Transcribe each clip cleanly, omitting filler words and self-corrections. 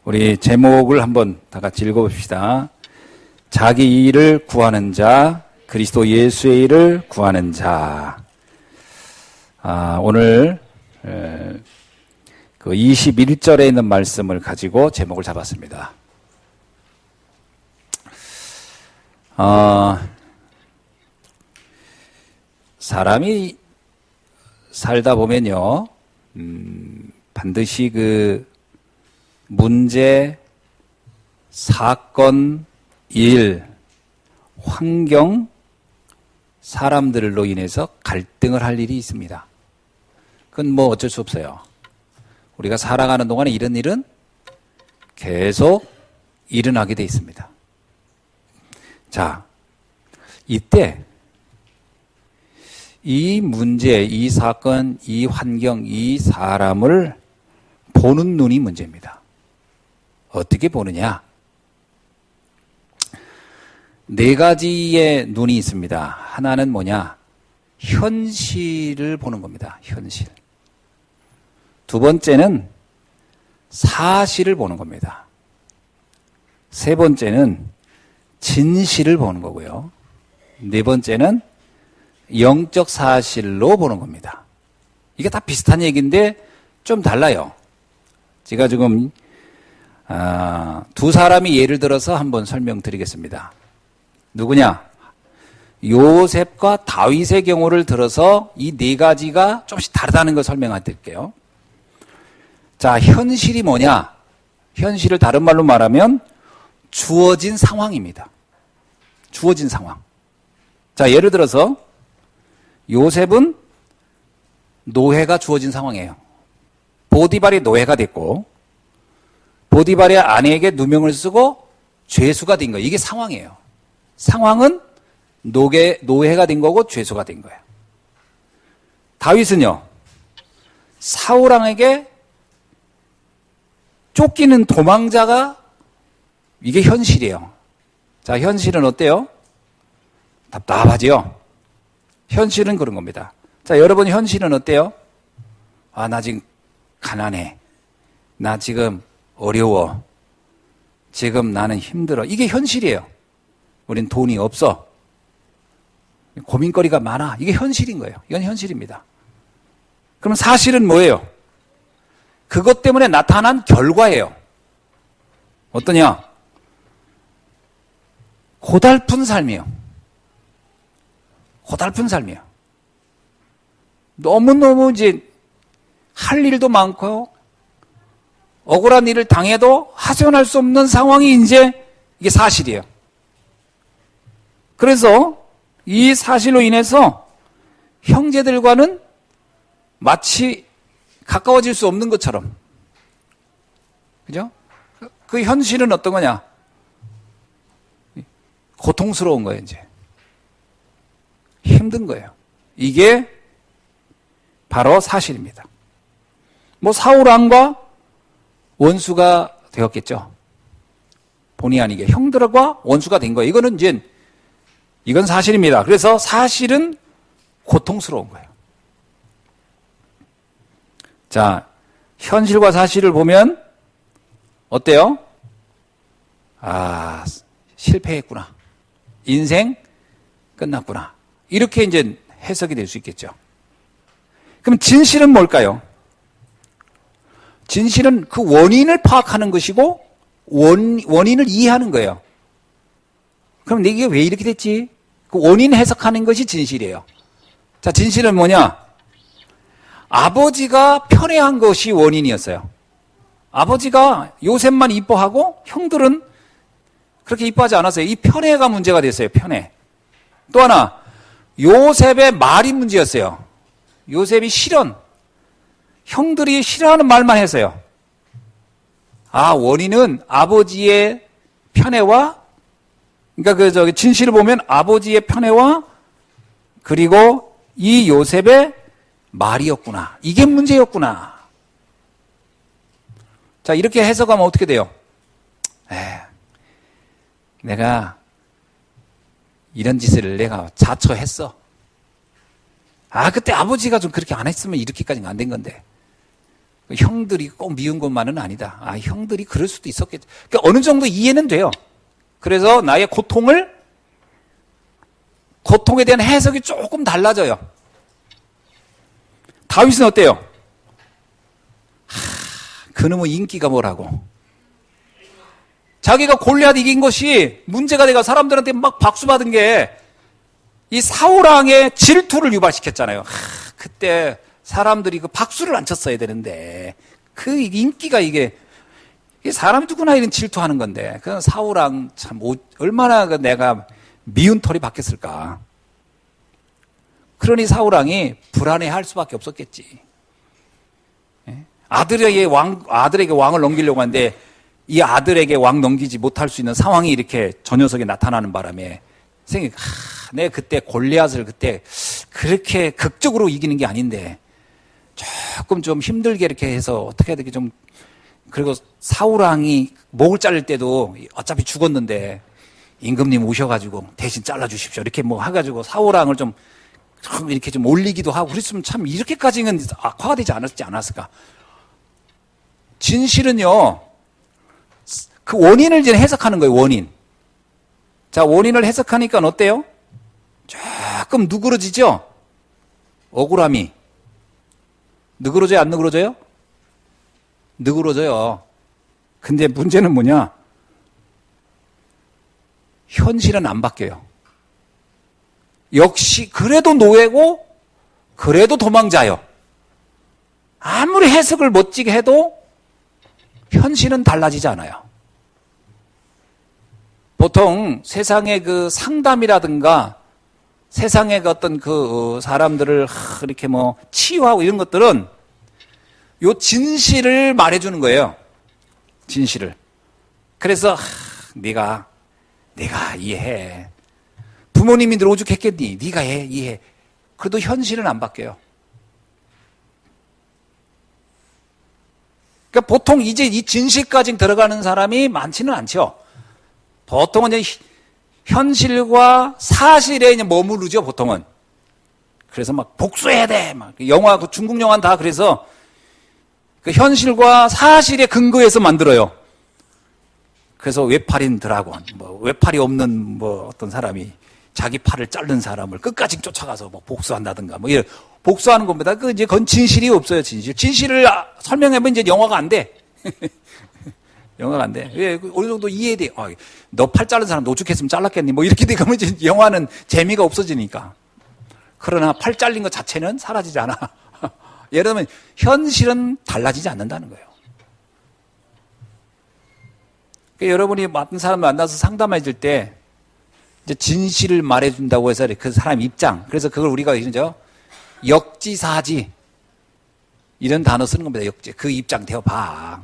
우리 제목을 한번 다 같이 읽어봅시다. 자기 일을 구하는 자, 그리스도 예수의 일을 구하는 자. 오늘 그 21절에 있는 말씀을 가지고 제목을 잡았습니다. 사람이 살다 보면요, 반드시 그 문제, 사건, 일, 환경, 사람들로 인해서 갈등을 할 일이 있습니다. 그건 뭐 어쩔 수 없어요. 우리가 살아가는 동안에 이런 일은 계속 일어나게 돼 있습니다. 자, 이때 이 문제, 이 사건, 이 환경, 이 사람을 보는 눈이 문제입니다. 어떻게 보느냐? 네 가지의 눈이 있습니다. 하나는 뭐냐? 현실을 보는 겁니다. 현실. 두 번째는 사실을 보는 겁니다. 세 번째는 진실을 보는 거고요. 네 번째는 영적 사실로 보는 겁니다. 이게 다 비슷한 얘기인데 좀 달라요. 제가 지금 두 사람이 예를 들어서 한번 설명드리겠습니다. 누구냐? 요셉과 다윗의 경우를 들어서 이 네 가지가 조금씩 다르다는 걸 설명해드릴게요. 자, 현실이 뭐냐? 현실을 다른 말로 말하면 주어진 상황입니다. 주어진 상황. 자, 예를 들어서 요셉은 노예가 주어진 상황이에요. 보디발이 노예가 됐고 보디발의 아내에게 누명을 쓰고 죄수가 된 거예요. 이게 상황이에요. 상황은 노예가 된 거고 죄수가 된 거예요. 다윗은요, 사울 왕에게 쫓기는 도망자가 이게 현실이에요. 자, 현실은 어때요? 답답하지요? 현실은 그런 겁니다. 자, 여러분 현실은 어때요? 나 지금 가난해. 나 지금 어려워. 지금 나는 힘들어. 이게 현실이에요. 우린 돈이 없어. 고민거리가 많아. 이게 현실인 거예요. 이건 현실입니다. 그럼 사실은 뭐예요? 그것 때문에 나타난 결과예요. 어떠냐? 고달픈 삶이에요. 고달픈 삶이에요. 너무너무 이제 할 일도 많고 억울한 일을 당해도 하소연할 수 없는 상황이 이제 이게 사실이에요. 그래서 이 사실로 인해서 형제들과는 마치 가까워질 수 없는 것처럼, 그죠? 그 현실은 어떤 거냐? 고통스러운 거예요, 이제. 힘든 거예요. 이게 바로 사실입니다. 뭐 사울 왕과 원수가 되었겠죠. 본의 아니게 형들과 원수가 된 거예요. 이건 사실입니다. 그래서 사실은 고통스러운 거예요. 자, 현실과 사실을 보면 어때요? 실패했구나. 인생 끝났구나. 이렇게 이제 해석이 될 수 있겠죠. 그럼 진실은 뭘까요? 진실은 그 원인을 파악하는 것이고 원인을 이해하는 거예요. 그럼 이게 왜 이렇게 됐지? 그 원인 해석하는 것이 진실이에요. 자, 진실은 뭐냐? 아버지가 편애한 것이 원인이었어요. 아버지가 요셉만 이뻐하고 형들은 그렇게 이뻐하지 않았어요. 이 편애가 문제가 됐어요. 편애. 또 하나, 요셉의 말이 문제였어요. 요셉이 실언. 형들이 싫어하는 말만 했어요. 원인은 아버지의 편애와, 그러니까 진실을 보면 아버지의 편애와 그리고 이 요셉의 말이었구나. 이게 문제였구나. 자, 이렇게 해석하면 어떻게 돼요? 내가 이런 짓을 내가 자처했어. 그때 아버지가 좀 그렇게 안 했으면 이렇게까지는 안 된 건데. 형들이 꼭 미운 것만은 아니다. 아, 형들이 그럴 수도 있었겠지. 그러니까 어느 정도 이해는 돼요. 그래서 나의 고통에 대한 해석이 조금 달라져요. 다윗은 어때요? 그놈의 인기가 뭐라고. 자기가 골리앗 이긴 것이 문제가 돼가 사람들한테 막 박수 받은 게 이 사울왕의 질투를 유발시켰잖아요. 그때 사람들이 그 박수를 안 쳤어야 되는데 그 인기가 이게 사람이 누구나 이런 질투하는 건데 그 사울왕 참 얼마나 내가 미운 털이 박혔을까. 그러니 사울왕이 불안해할 수밖에 없었겠지. 아들에게 왕을 넘기려고 하는데 이 아들에게 왕 넘기지 못할 수 있는 상황이 이렇게 저 녀석에 나타나는 바람에 내가 그때 골리앗을 그때 그렇게 극적으로 이기는 게 아닌데 조금 좀 힘들게 이렇게 해서 어떻게 해야 되게 좀. 그리고 사울왕이 목을 자를 때도 어차피 죽었는데 임금님 오셔가지고 대신 잘라주십시오 이렇게 뭐 해가지고 사울왕을 좀 이렇게 좀 올리기도 하고 그랬으면 참 이렇게까지는 악화가 되지 않았을까. 진실은요 그 원인을 이제 해석하는 거예요. 원인. 자, 원인을 해석하니까 어때요? 조금 누그러지죠? 억울함이. 누그러져요? 안 누그러져요? 누그러져요. 근데 문제는 뭐냐? 현실은 안 바뀌어요. 역시 그래도 노예고 그래도 도망자요. 아무리 해석을 멋지게 해도 현실은 달라지지 않아요. 보통 세상의 그 상담이라든가 세상의 어떤 그 사람들을 이렇게 뭐 치유하고 이런 것들은 요 진실을 말해주는 거예요. 진실을. 그래서 네가 이해해. 부모님이 늘 오죽했겠니? 네가 이해해. 그래도 현실은 안 바뀌어요. 그러니까 보통 이제 이 진실까지 들어가는 사람이 많지는 않죠. 보통은 이제 현실과 사실에 이제 머무르죠, 보통은. 그래서 막 복수해야 돼. 막 영화, 그 중국 영화는 다 그래서 그 현실과 사실에 근거해서 만들어요. 그래서 외팔인 드라곤, 뭐 외팔이 없는 뭐 어떤 사람이 자기 팔을 자른 사람을 끝까지 쫓아가서 뭐 복수한다든가 뭐 이런 복수하는 겁니다. 그 이제 그건 진실이 없어요, 진실. 진실을 설명하면 이제 영화가 안 돼. 영화가 안 돼. 왜 어느 정도 이해돼. 너 팔 자른 사람 노죽했으면 잘랐겠니? 뭐 이렇게 되면 이제 영화는 재미가 없어지니까. 그러나 팔 잘린 것 자체는 사라지지 않아. 예를 들면 현실은 달라지지 않는다는 거예요. 그러니까 여러분이 많은 사람 만나서 상담해 줄 때 이제 진실을 말해준다고 해서 그 사람 입장. 그래서 그걸 우리가 이제 역지사지 이런 단어 쓰는 겁니다. 역지. 그 입장 되어봐.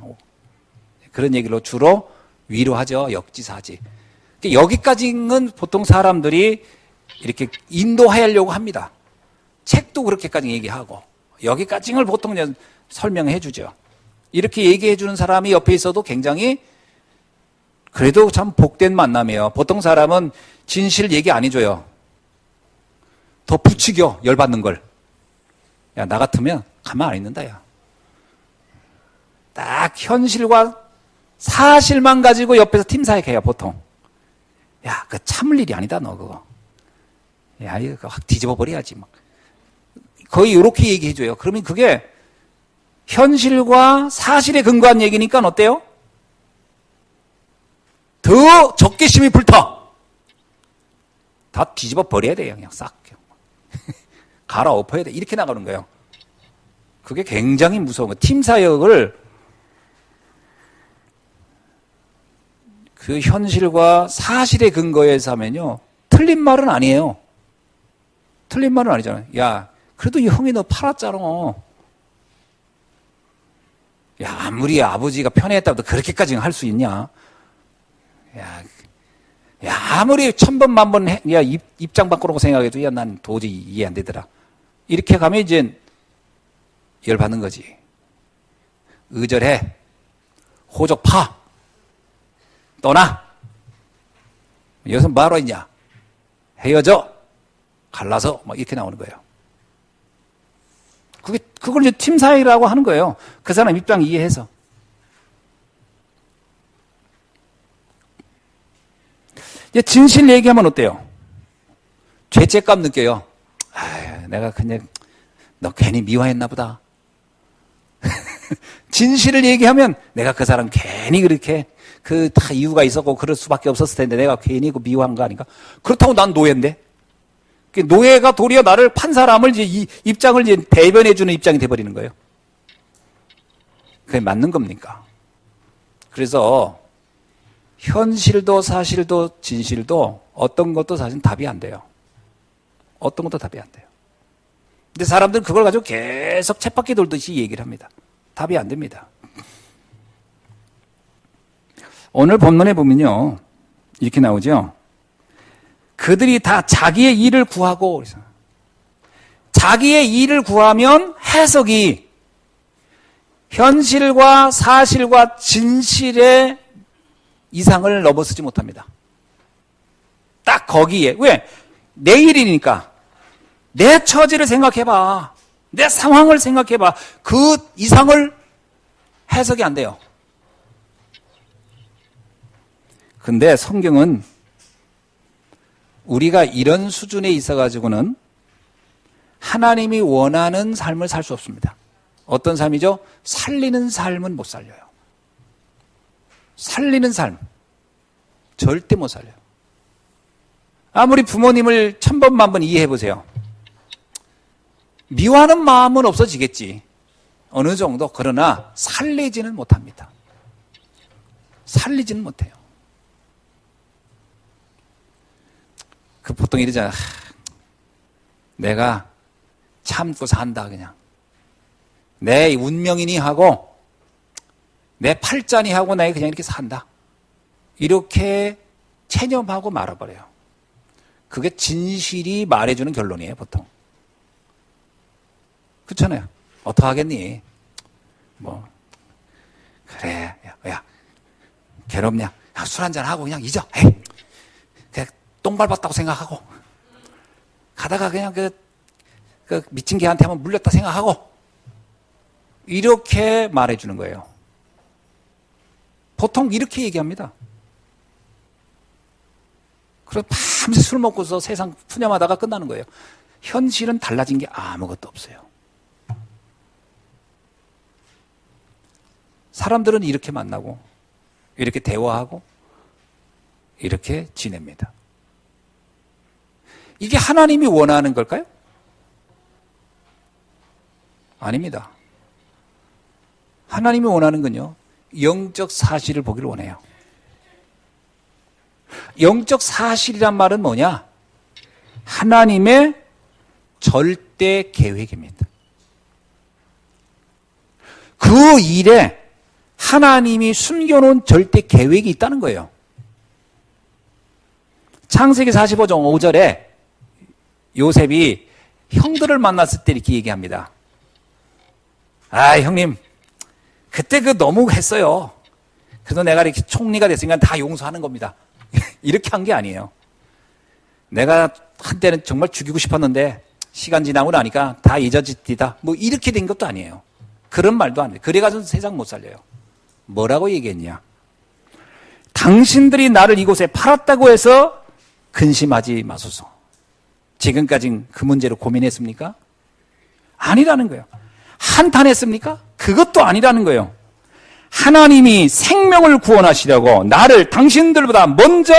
그런 얘기로 주로 위로하죠. 역지사지. 그러니까 여기까지는 보통 사람들이 이렇게 인도하려고 합니다. 책도 그렇게까지 얘기하고 여기까지는 보통 설명해 주죠. 이렇게 얘기해 주는 사람이 옆에 있어도 굉장히 그래도 참 복된 만남이에요. 보통 사람은 진실 얘기 안 해줘요. 더 부추겨 열받는 걸. 야, 나 같으면 가만 안 있는다. 야. 딱 현실과 사실만 가지고 옆에서 팀사역해요, 보통. 야, 그 참을 일이 아니다, 너 그거. 야, 이거 확 뒤집어 버려야지. 막. 거의 이렇게 얘기해줘요. 그러면 그게 현실과 사실에 근거한 얘기니까 어때요? 더 적개심이 불타. 다 뒤집어 버려야 돼요, 그냥 싹. 갈아엎어야 돼. 이렇게 나가는 거예요. 그게 굉장히 무서운 거예요. 팀사역을 그 현실과 사실의 근거에서 하면요. 틀린 말은 아니에요. 틀린 말은 아니잖아요. 야, 그래도 이 형이 너 팔았잖아. 야, 아무리 아버지가 편애했다고 그렇게까지는 할 수 있냐? 야, 아무리 천번 만번 야, 입장 바꾸라고 생각해도 야, 난 도저히 이해 안 되더라. 이렇게 가면 이제 열받는 거지. 의절해. 호적 파. 떠나. 여기서 뭐하러 있냐? 헤어져. 갈라서. 막 이렇게 나오는 거예요. 그걸 이제 팀 사회라고 하는 거예요. 그 사람 입장 이해해서. 이제 진실 얘기하면 어때요? 죄책감 느껴요. 내가 그냥 너 괜히 미워했나 보다. 진실을 얘기하면 내가 그 사람 괜히 그렇게 다 이유가 있었고 그럴 수밖에 없었을 텐데 내가 괜히 미워한 거 아닌가? 그렇다고 난 노예인데. 노예가 도리어 나를 판 사람을 이제 입장을 이제 대변해주는 입장이 돼버리는 거예요. 그게 맞는 겁니까? 그래서 현실도 사실도 진실도 어떤 것도 사실 답이 안 돼요. 어떤 것도 답이 안 돼요. 근데 사람들은 그걸 가지고 계속 쳇바퀴 돌듯이 얘기를 합니다. 답이 안 됩니다. 오늘 본문에 보면요. 이렇게 나오죠. 그들이 다 자기의 일을 구하고, 자기의 일을 구하면 해석이 현실과 사실과 진실의 이상을 넘어서지 못합니다. 딱 거기에. 왜? 내 일이니까. 내 처지를 생각해봐. 내 상황을 생각해봐. 그 이상을 해석이 안 돼요. 근데 성경은 우리가 이런 수준에 있어가지고는 하나님이 원하는 삶을 살 수 없습니다. 어떤 삶이죠? 살리는 삶은 못 살려요. 살리는 삶. 절대 못 살려요. 아무리 부모님을 1000번 만번 이해해 보세요. 미워하는 마음은 없어지겠지. 어느 정도. 그러나 살리지는 못합니다. 살리지는 못해요. 보통 이러잖아. 내가 참고 산다 그냥. 내 운명이니 하고 내 팔자니 하고 나 그냥 이렇게 산다. 이렇게 체념하고 말아버려요. 그게 진실이 말해주는 결론이에요, 보통. 그렇잖아요. 어떡하겠니? 그래, 야, 괴롭냐? 술 한잔 하고 그냥 잊어. 에이, 그냥 똥 밟았다고 생각하고. 가다가 그냥 그 미친 개한테 한번 물렸다 생각하고. 이렇게 말해주는 거예요. 보통 이렇게 얘기합니다. 그래서 밤새 술 먹고서 세상 푸념하다가 끝나는 거예요. 현실은 달라진 게 아무것도 없어요. 사람들은 이렇게 만나고 이렇게 대화하고 이렇게 지냅니다. 이게 하나님이 원하는 걸까요? 아닙니다. 하나님이 원하는 건요, 영적 사실을 보기를 원해요. 영적 사실이란 말은 뭐냐? 하나님의 절대 계획입니다. 그 일에 하나님이 숨겨놓은 절대 계획이 있다는 거예요. 창세기 45장 5절에 요셉이 형들을 만났을 때 이렇게 얘기합니다. 형님, 그때 너무 했어요. 그래서 내가 이렇게 총리가 됐으니까 다 용서하는 겁니다. 이렇게 한 게 아니에요. 내가 한때는 정말 죽이고 싶었는데 시간 지나고 나니까 다 잊어지다. 이렇게 된 것도 아니에요. 그런 말도 안 돼요. 그래가지고 세상 못 살려요. 뭐라고 얘기했냐? 당신들이 나를 이곳에 팔았다고 해서 근심하지 마소서. 지금까지 그 문제로 고민했습니까? 아니라는 거예요. 한탄했습니까? 그것도 아니라는 거예요. 하나님이 생명을 구원하시려고 나를 당신들보다 먼저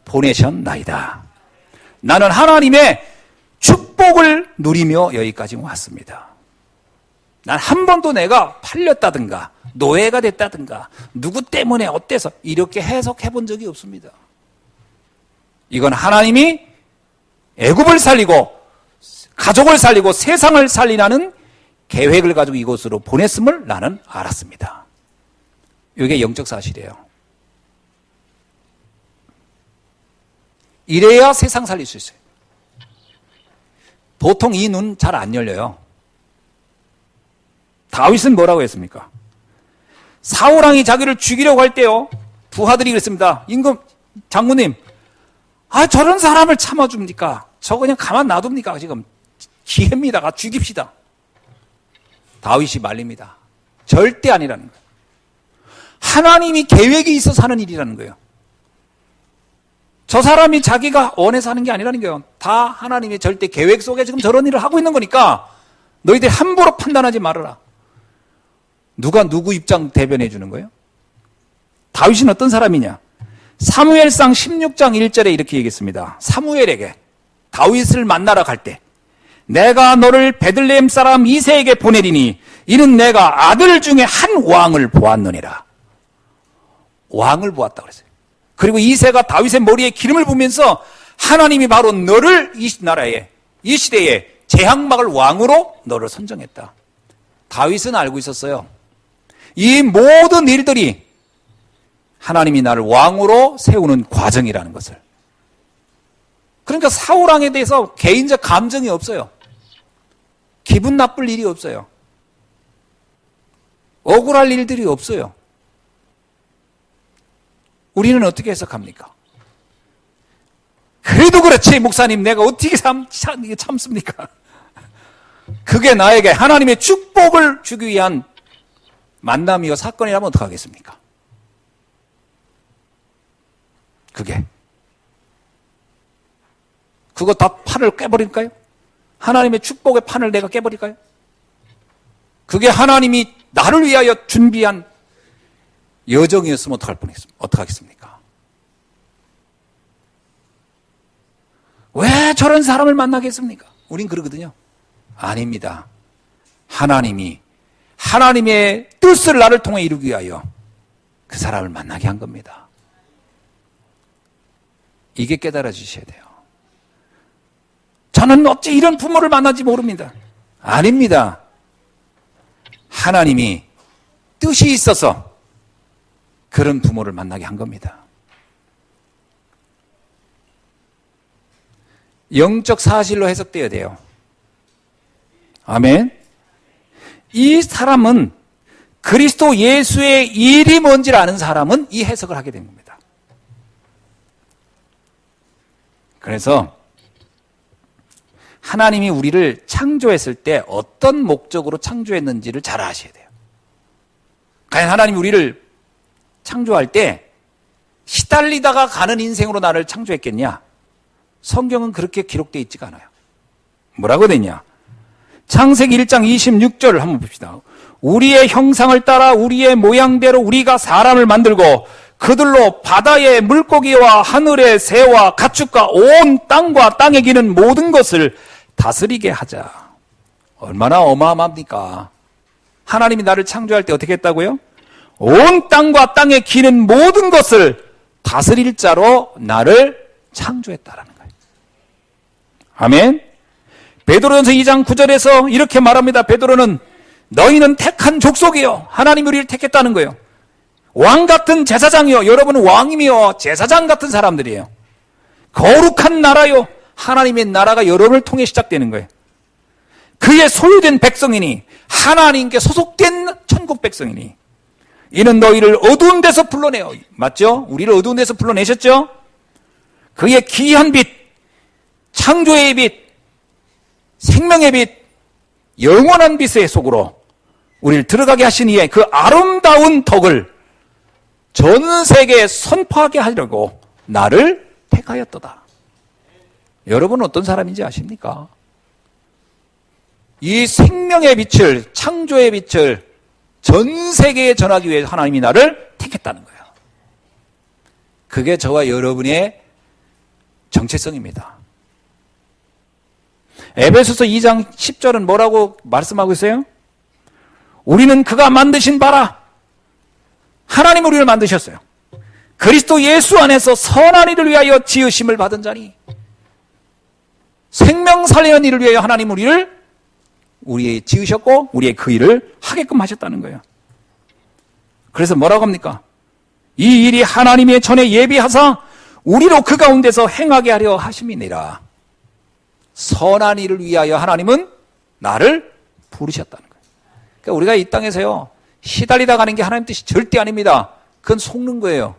보내셨나이다. 나는 하나님의 축복을 누리며 여기까지 왔습니다. 난 한 번도 내가 팔렸다든가 노예가 됐다든가 누구 때문에 어때서 이렇게 해석해 본 적이 없습니다. 이건 하나님이 애굽을 살리고 가족을 살리고 세상을 살리라는 계획을 가지고 이곳으로 보냈음을 나는 알았습니다. 이게 영적 사실이에요. 이래야 세상 살릴 수 있어요. 보통 이 눈 잘 안 열려요. 다윗은 뭐라고 했습니까? 사울왕이 자기를 죽이려고 할 때요, 부하들이 그랬습니다. 임금 장군님, 저런 사람을 참아줍니까? 저 그냥 가만 놔둡니까? 지금 기회입니다. 죽입시다. 다윗이 말립니다. 절대 아니라는 거예요. 하나님이 계획이 있어서 하는 일이라는 거예요. 저 사람이 자기가 원해서 하는 게 아니라는 거예요. 다 하나님의 절대 계획 속에 지금 저런 일을 하고 있는 거니까 너희들 함부로 판단하지 말아라. 누가 누구 입장 대변해 주는 거예요? 다윗은 어떤 사람이냐? 사무엘상 16장 1절에 이렇게 얘기했습니다. 사무엘에게 다윗을 만나러 갈 때 내가 너를 베들레헴 사람 이새에게 보내리니 이는 내가 아들 중에 한 왕을 보았느니라. 왕을 보았다고 그랬어요. 그리고 이새가 다윗의 머리에 기름을 부으면서 하나님이 바로 너를 이 나라에 이 시대에 제항막을 왕으로 너를 선정했다. 다윗은 알고 있었어요. 이 모든 일들이 하나님이 나를 왕으로 세우는 과정이라는 것을. 그러니까 사울 왕에 대해서 개인적 감정이 없어요. 기분 나쁠 일이 없어요. 억울할 일들이 없어요. 우리는 어떻게 해석합니까? 그래도 그렇지 목사님 내가 어떻게 참습니까? 그게 나에게 하나님의 축복을 주기 위한 만남이요 사건이라면 어떡하겠습니까? 그거 다 판을 깨버릴까요? 하나님의 축복의 판을 내가 깨버릴까요? 그게 하나님이 나를 위하여 준비한 여정이었으면 어떡하겠습니까? 왜 저런 사람을 만나겠습니까? 우린 그러거든요. 아닙니다. 하나님이 하나님의 뜻을 나를 통해 이루기 위하여 그 사람을 만나게 한 겁니다. 이게 깨달아 주셔야 돼요. 저는 어찌 이런 부모를 만난지 모릅니다. 아닙니다. 하나님이 뜻이 있어서 그런 부모를 만나게 한 겁니다. 영적 사실로 해석되어야 돼요. 아멘. 이 사람은 그리스도 예수의 일이 뭔지를 아는 사람은 이 해석을 하게 된 겁니다. 그래서 하나님이 우리를 창조했을 때 어떤 목적으로 창조했는지를 잘 아셔야 돼요. 과연 하나님이 우리를 창조할 때 시달리다가 가는 인생으로 나를 창조했겠냐? 성경은 그렇게 기록되어 있지가 않아요. 뭐라고 되냐? 창세기 1장 26절을 한번 봅시다. 우리의 형상을 따라 우리의 모양대로 우리가 사람을 만들고 그들로 바다의 물고기와 하늘의 새와 가축과 온 땅과 땅에 기는 모든 것을 다스리게 하자. 얼마나 어마어마합니까? 하나님이 나를 창조할 때 어떻게 했다고요? 온 땅과 땅에 기는 모든 것을 다스릴 자로 나를 창조했다라는 거예요. 아멘. 베드로전서 2장 9절에서 이렇게 말합니다. 베드로는 너희는 택한 족속이요. 하나님이 우리를 택했다는 거예요. 왕 같은 제사장이요. 여러분은 왕이며 제사장 같은 사람들이에요. 거룩한 나라요. 하나님의 나라가 여러분을 통해 시작되는 거예요. 그의 소유된 백성이니 하나님께 소속된 천국 백성이니 이는 너희를 어두운 데서 불러내요. 맞죠? 우리를 어두운 데서 불러내셨죠? 그의 귀한 빛, 창조의 빛, 생명의 빛, 영원한 빛의 속으로 우리를 들어가게 하신 이의 그 아름다운 덕을 전 세계에 선포하게 하려고 나를 택하였도다. 여러분은 어떤 사람인지 아십니까? 이 생명의 빛을, 창조의 빛을 전 세계에 전하기 위해 하나님이 나를 택했다는 거예요. 그게 저와 여러분의 정체성입니다. 에베소서 2장 10절은 뭐라고 말씀하고 있어요? 우리는 그가 만드신 바라. 하나님 우리를 만드셨어요. 그리스도 예수 안에서 선한 일을 위하여 지으심을 받은 자니 생명 살리는 일을 위하여 하나님 우리의 지으셨고 우리의 그 일을 하게끔 하셨다는 거예요. 그래서 뭐라고 합니까? 이 일이 하나님의 전에 예비하사 우리로 그 가운데서 행하게 하려 하심이니라. 선한 일을 위하여 하나님은 나를 부르셨다는 거예요. 그러니까 우리가 이 땅에서요 시달리다 가는 게 하나님 뜻이 절대 아닙니다. 그건 속는 거예요.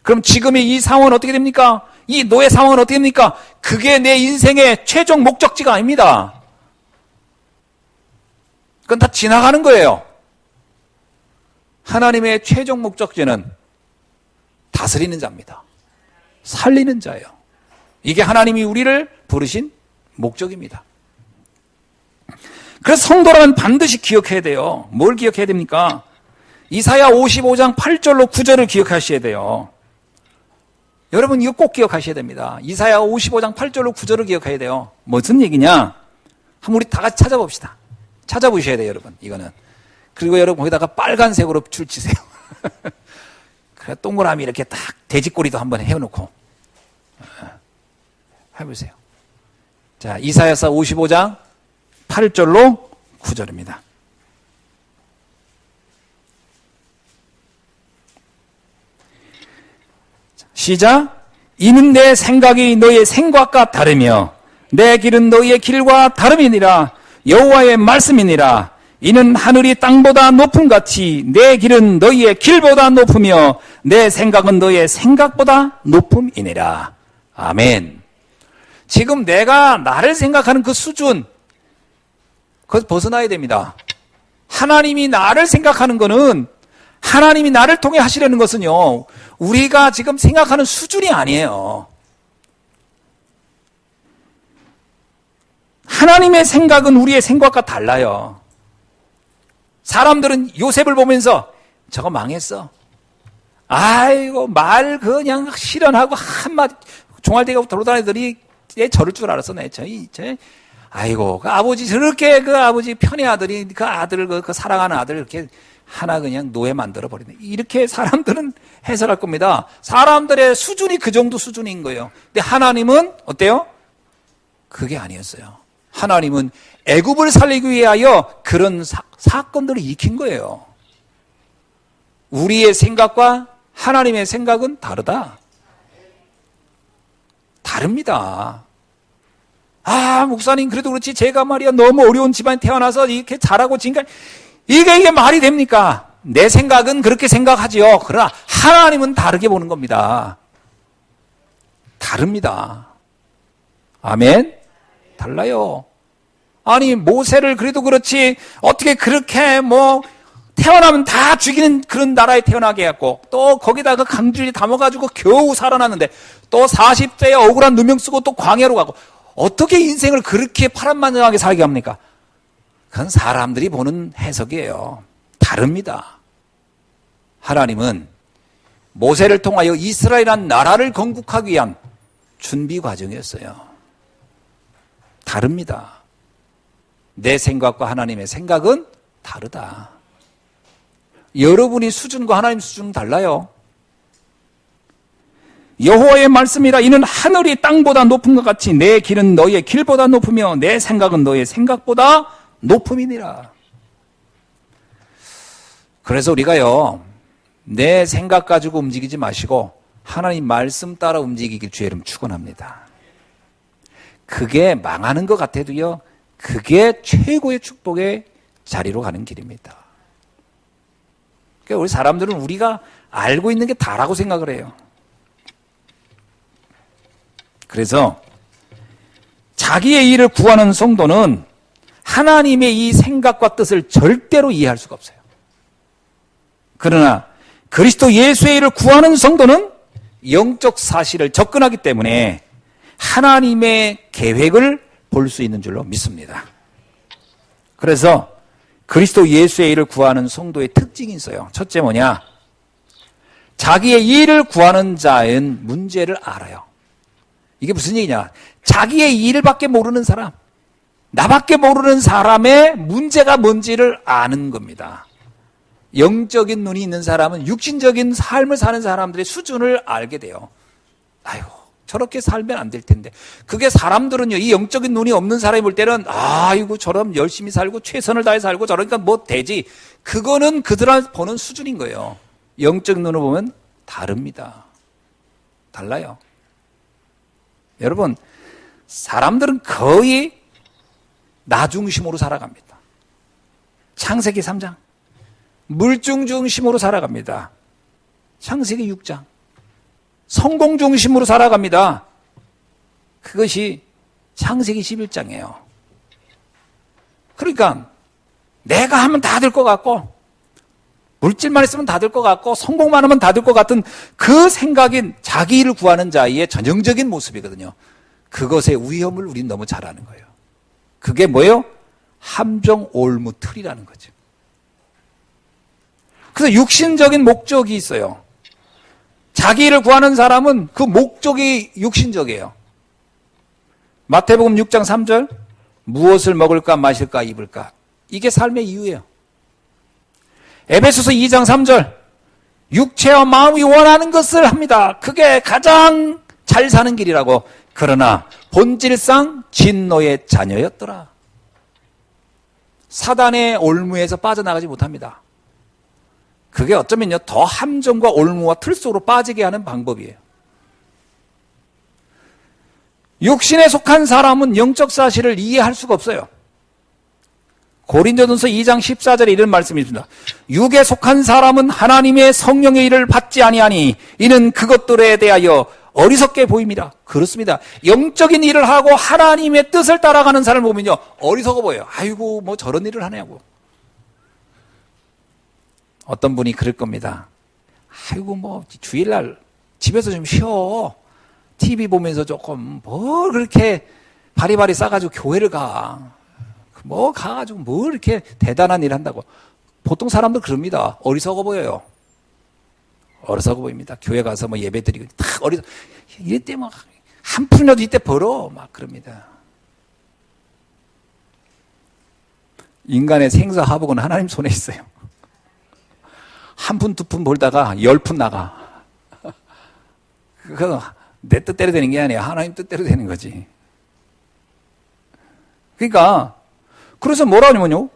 그럼 지금의 이 상황은 어떻게 됩니까? 이 노예 상황은 어떻게 됩니까? 그게 내 인생의 최종 목적지가 아닙니다. 그건 다 지나가는 거예요. 하나님의 최종 목적지는 다스리는 자입니다. 살리는 자예요. 이게 하나님이 우리를 부르신 목적입니다. 그래서 성도라면 반드시 기억해야 돼요. 뭘 기억해야 됩니까? 이사야 55장 8절로 9절을 기억하셔야 돼요. 여러분 이거 꼭 기억하셔야 됩니다. 이사야 55장 8절로 9절을 기억해야 돼요. 무슨 얘기냐? 한번 우리 다 같이 찾아봅시다. 찾아보셔야 돼요, 여러분. 이거는. 그리고 여러분 거기다가 빨간색으로 줄 치세요. 그래 동그라미 이렇게 딱 돼지꼬리도 한번 해놓고 해보세요. 자, 이사야서 55장 8절로 9절입니다. 시작. 이는 내 생각이 너의 생각과 다르며 내 길은 너의 길과 다름이니라. 여호와의 말씀이니라. 이는 하늘이 땅보다 높음 같이 내 길은 너희의 길보다 높으며 내 생각은 너희의 생각보다 높음이니라. 아멘. 지금 내가 나를 생각하는 그 수준, 그것을 벗어나야 됩니다. 하나님이 나를 생각하는 거는, 하나님이 나를 통해 하시려는 것은요, 우리가 지금 생각하는 수준이 아니에요. 하나님의 생각은 우리의 생각과 달라요. 사람들은 요셉을 보면서 저거 망했어. 아이고 말 그냥 실현하고 한마디 종알대기하고 돌아다니더니 저럴 줄 알았어. 아이고 그 아버지 저렇게 그 아버지 편의 아들이 그 아들을 그 사랑하는 아들을 이렇게 하나 그냥 노예 만들어 버리네. 이렇게 사람들은 해석할 겁니다. 사람들의 수준이 그 정도 수준인 거예요. 근데 하나님은 어때요? 그게 아니었어요. 하나님은 애굽을 살리기 위하여 그런 사건들을 일으킨 거예요. 우리의 생각과 하나님의 생각은 다르다. 다릅니다. 아, 목사님 그래도 그렇지 제가 말이야 너무 어려운 집안에 태어나서 이렇게 잘하고 지금까지 이게 말이 됩니까? 내 생각은 그렇게 생각하지요. 그러나 하나님은 다르게 보는 겁니다. 다릅니다. 아멘? 달라요. 아니 모세를 그래도 그렇지 어떻게 그렇게 태어나면 다 죽이는 그런 나라에 태어나게 했고 또 거기다가 강줄이 담아가지고 겨우 살아났는데 또 40세에 억울한 누명 쓰고 또 광야로 가고 어떻게 인생을 그렇게 파란만장하게 살게 합니까? 그건 사람들이 보는 해석이에요. 다릅니다. 하나님은 모세를 통하여 이스라엘이라는 나라를 건국하기 위한 준비 과정이었어요. 다릅니다. 내 생각과 하나님의 생각은 다르다. 여러분이 수준과 하나님 수준은 달라요. 여호와의 말씀이라. 이는 하늘이 땅보다 높은 것 같이 내 길은 너희의 길보다 높으며 내 생각은 너희의 생각보다 높음이니라. 그래서 우리가요, 내 생각 가지고 움직이지 마시고 하나님 말씀 따라 움직이길 주의 이름 축원합니다. 그게 망하는 것 같아도요, 그게 최고의 축복의 자리로 가는 길입니다. 그러니까 우리 사람들은 우리가 알고 있는 게 다라고 생각을 해요. 그래서 자기의 일을 구하는 성도는 하나님의 이 생각과 뜻을 절대로 이해할 수가 없어요. 그러나 그리스도 예수의 일을 구하는 성도는 영적 사실을 접근하기 때문에 하나님의 계획을 볼 수 있는 줄로 믿습니다. 그래서 그리스도 예수의 일을 구하는 성도의 특징이 있어요. 첫째 뭐냐? 자기의 일을 구하는 자는 문제를 알아요. 이게 무슨 얘기냐? 자기의 일밖에 모르는 사람, 나밖에 모르는 사람의 문제가 뭔지를 아는 겁니다. 영적인 눈이 있는 사람은 육신적인 삶을 사는 사람들의 수준을 알게 돼요. 아이고, 저렇게 살면 안 될 텐데. 그게 사람들은요, 이 영적인 눈이 없는 사람이 볼 때는, 아이고, 저럼 열심히 살고 최선을 다해 살고 저러니까 뭐 되지. 그거는 그들한테 보는 수준인 거예요. 영적인 눈을 보면 다릅니다. 달라요. 여러분, 사람들은 거의 나 중심으로 살아갑니다. 창세기 3장. 물중 중심으로 살아갑니다. 창세기 6장. 성공 중심으로 살아갑니다. 그것이 창세기 11장이에요. 그러니까 내가 하면 다 될 것 같고, 물질만 있으면 다 될 것 같고, 성공만 하면 다 될 것 같은 그 생각이 자기 일을 구하는 자의 전형적인 모습이거든요. 그것의 위험을 우리는 너무 잘 아는 거예요. 그게 뭐예요? 함정 올무 틀이라는 거죠. 그래서 육신적인 목적이 있어요. 자기 일을 구하는 사람은 그 목적이 육신적이에요. 마태복음 6장 3절, 무엇을 먹을까 마실까 입을까, 이게 삶의 이유예요. 에베소서 2장 3절, 육체와 마음이 원하는 것을 합니다. 그게 가장 잘 사는 길이라고. 그러나 본질상 진노의 자녀였더라. 사단의 올무에서 빠져나가지 못합니다. 그게 어쩌면요, 더 함정과 올무와 틀 속으로 빠지게 하는 방법이에요. 육신에 속한 사람은 영적 사실을 이해할 수가 없어요. 고린도전서 2장 14절에 이런 말씀이 있습니다. 육에 속한 사람은 하나님의 성령의 일을 받지 아니하니 이는 그것들에 대하여 어리석게 보입니다. 그렇습니다. 영적인 일을 하고 하나님의 뜻을 따라가는 사람을 보면요, 어리석어 보여요. 아이고, 뭐 저런 일을 하냐고. 어떤 분이 그럴 겁니다. 아이고, 뭐 주일날 집에서 좀 쉬어. TV 보면서 조금 뭘 그렇게 바리바리 싸가지고 교회를 가. 뭐 가가지고 뭐 이렇게 대단한 일 한다고. 보통 사람들 그럽니다. 어리석어 보여요. 어리석어 보입니다. 교회 가서 뭐 예배 드리고 딱 이럴 때 막 한 푼이라도 이때 벌어 막 그럽니다. 인간의 생사화복은 하나님 손에 있어요. 한 푼, 두 푼 벌다가 10푼 나가. 그거 내 뜻대로 되는 게 아니야. 하나님 뜻대로 되는 거지. 그러니까 그래서 뭐라 하냐면요,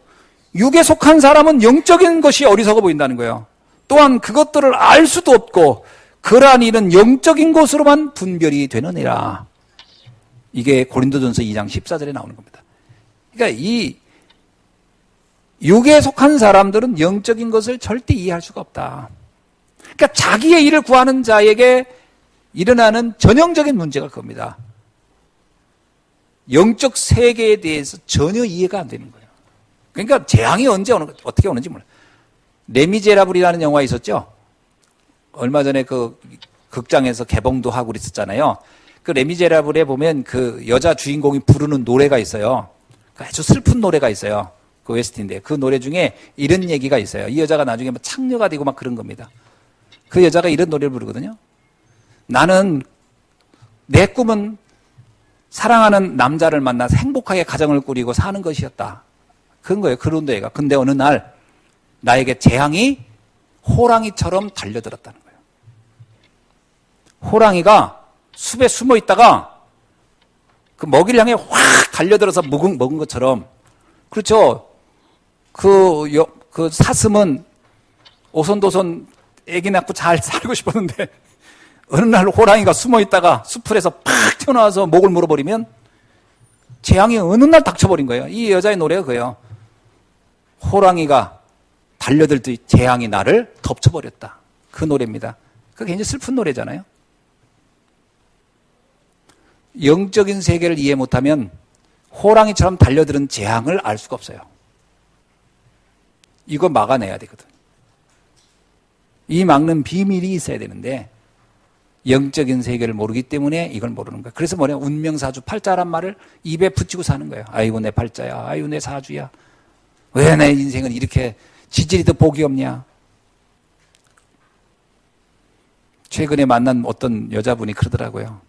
육에 속한 사람은 영적인 것이 어리석어 보인다는 거예요. 또한 그것들을 알 수도 없고 그러한 일은 영적인 것으로만 분별이 되느니라. 이게 고린도전서 2장 14절에 나오는 겁니다. 그러니까 이 육에 속한 사람들은 영적인 것을 절대 이해할 수가 없다. 그러니까 자기의 일을 구하는 자에게 일어나는 전형적인 문제가 그겁니다. 영적 세계에 대해서 전혀 이해가 안 되는 거예요. 그러니까 재앙이 언제 오는, 어떻게 오는지 몰라요. 레미제라블이라는 영화 있었죠? 얼마 전에 그 극장에서 개봉도 하고 그랬었잖아요. 그 레미제라블에 보면 그 여자 주인공이 부르는 노래가 있어요. 아주 슬픈 노래가 있어요. 그 OST인데 그 노래 중에 이런 얘기가 있어요. 이 여자가 나중에 막 창녀가 되고 막 그런 겁니다. 그 여자가 이런 노래를 부르거든요. 나는, 내 꿈은 사랑하는 남자를 만나서 행복하게 가정을 꾸리고 사는 것이었다. 그런 거예요. 그런 노래가. 근데 어느 날 나에게 재앙이 호랑이처럼 달려들었다는 거예요. 호랑이가 숲에 숨어 있다가 그 먹이를 향해 확 달려들어서 먹은 것처럼. 그렇죠. 그 사슴은 오손도손 애기 낳고 잘 살고 싶었는데 어느 날 호랑이가 숨어 있다가 숲풀에서 팍 튀어나와서 목을 물어버리면 재앙이 어느 날 닥쳐버린 거예요. 이 여자의 노래가 그거예요. 호랑이가 달려들듯이 재앙이 나를 덮쳐버렸다. 그 노래입니다. 그게 굉장히 슬픈 노래잖아요. 영적인 세계를 이해 못하면 호랑이처럼 달려드는 재앙을 알 수가 없어요. 이거 막아내야 되거든. 이 막는 비밀이 있어야 되는데 영적인 세계를 모르기 때문에 이걸 모르는 거야. 그래서 뭐냐, 운명사주, 팔자란 말을 입에 붙이고 사는 거예요. 아이고 내 팔자야, 아이고 내 사주야. 왜 내 인생은 이렇게 지질이 더 복이 없냐. 최근에 만난 어떤 여자분이 그러더라고요.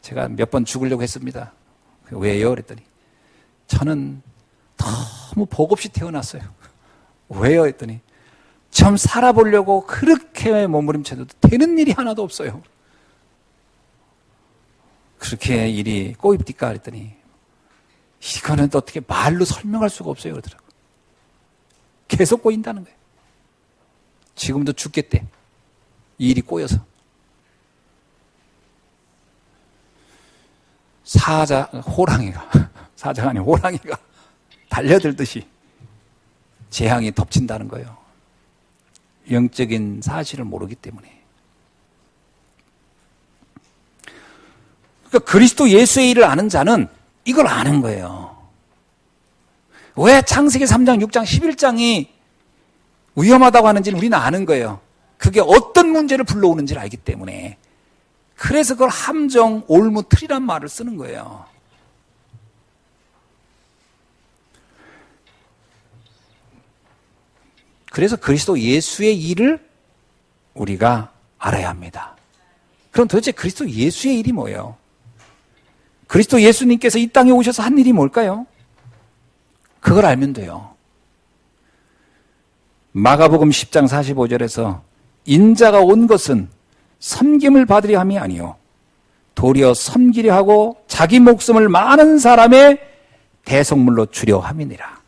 제가 몇 번 죽으려고 했습니다. 왜요? 그랬더니 저는 너무 복 없이 태어났어요. 왜요? 했더니 좀 살아보려고 그렇게 몸부림쳐도 되는 일이 하나도 없어요. 그렇게 일이 꼬입니까? 그랬더니 이거는 또 어떻게 말로 설명할 수가 없어요. 그러더라고요. 계속 꼬인다는 거예요. 지금도 죽겠대. 이 일이 꼬여서. 사자가 아니고 호랑이가 달려들듯이 재앙이 덮친다는 거예요. 영적인 사실을 모르기 때문에. 그러니까 그리스도 예수의 일을 아는 자는 이걸 아는 거예요. 왜 창세기 3장, 6장, 11장이 위험하다고 하는지는 우리는 아는 거예요. 그게 어떤 문제를 불러오는지를 알기 때문에. 그래서 그걸 함정, 올무, 틀이란 말을 쓰는 거예요. 그래서 그리스도 예수의 일을 우리가 알아야 합니다. 그럼 도대체 그리스도 예수의 일이 뭐예요? 그리스도 예수님께서 이 땅에 오셔서 한 일이 뭘까요? 그걸 알면 돼요. 마가복음 10장 45절에서 인자가 온 것은 섬김을 받으려 함이 아니요 도리어 섬기려 하고 자기 목숨을 많은 사람의 대속물로 주려 함이니라.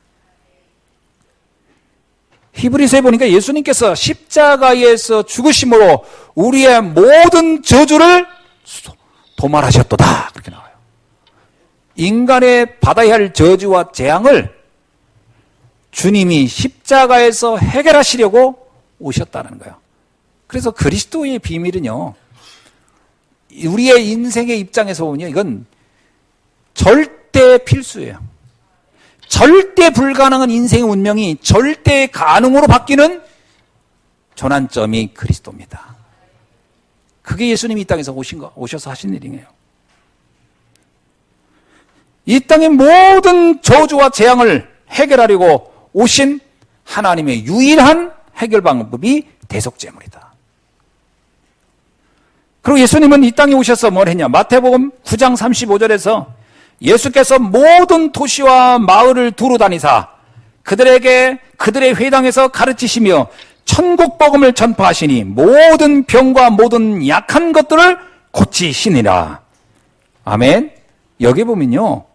히브리서에 보니까 예수님께서 십자가에서 죽으심으로 우리의 모든 저주를 도말하셨도다 그렇게 나와요. 인간의 받아야 할 저주와 재앙을 주님이 십자가에서 해결하시려고 오셨다는 거예요. 그래서 그리스도의 비밀은요, 우리의 인생의 입장에서 보면요, 이건 절대 필수예요. 절대 불가능한 인생의 운명이 절대 가능으로 바뀌는 전환점이 그리스도입니다. 그게 예수님이 이 땅에서 오셔서 하신 일이에요. 이 땅의 모든 저주와 재앙을 해결하려고 오신 하나님의 유일한 해결 방법이 대속제물이다. 그리고 예수님은 이 땅에 오셔서 뭘 했냐? 마태복음 9장 35절에서 예수께서 모든 도시와 마을을 두루 다니사 그들에게 그들의 회당에서 가르치시며 천국 복음을 전파하시니 모든 병과 모든 약한 것들을 고치시니라. 아멘. 여기 보면요,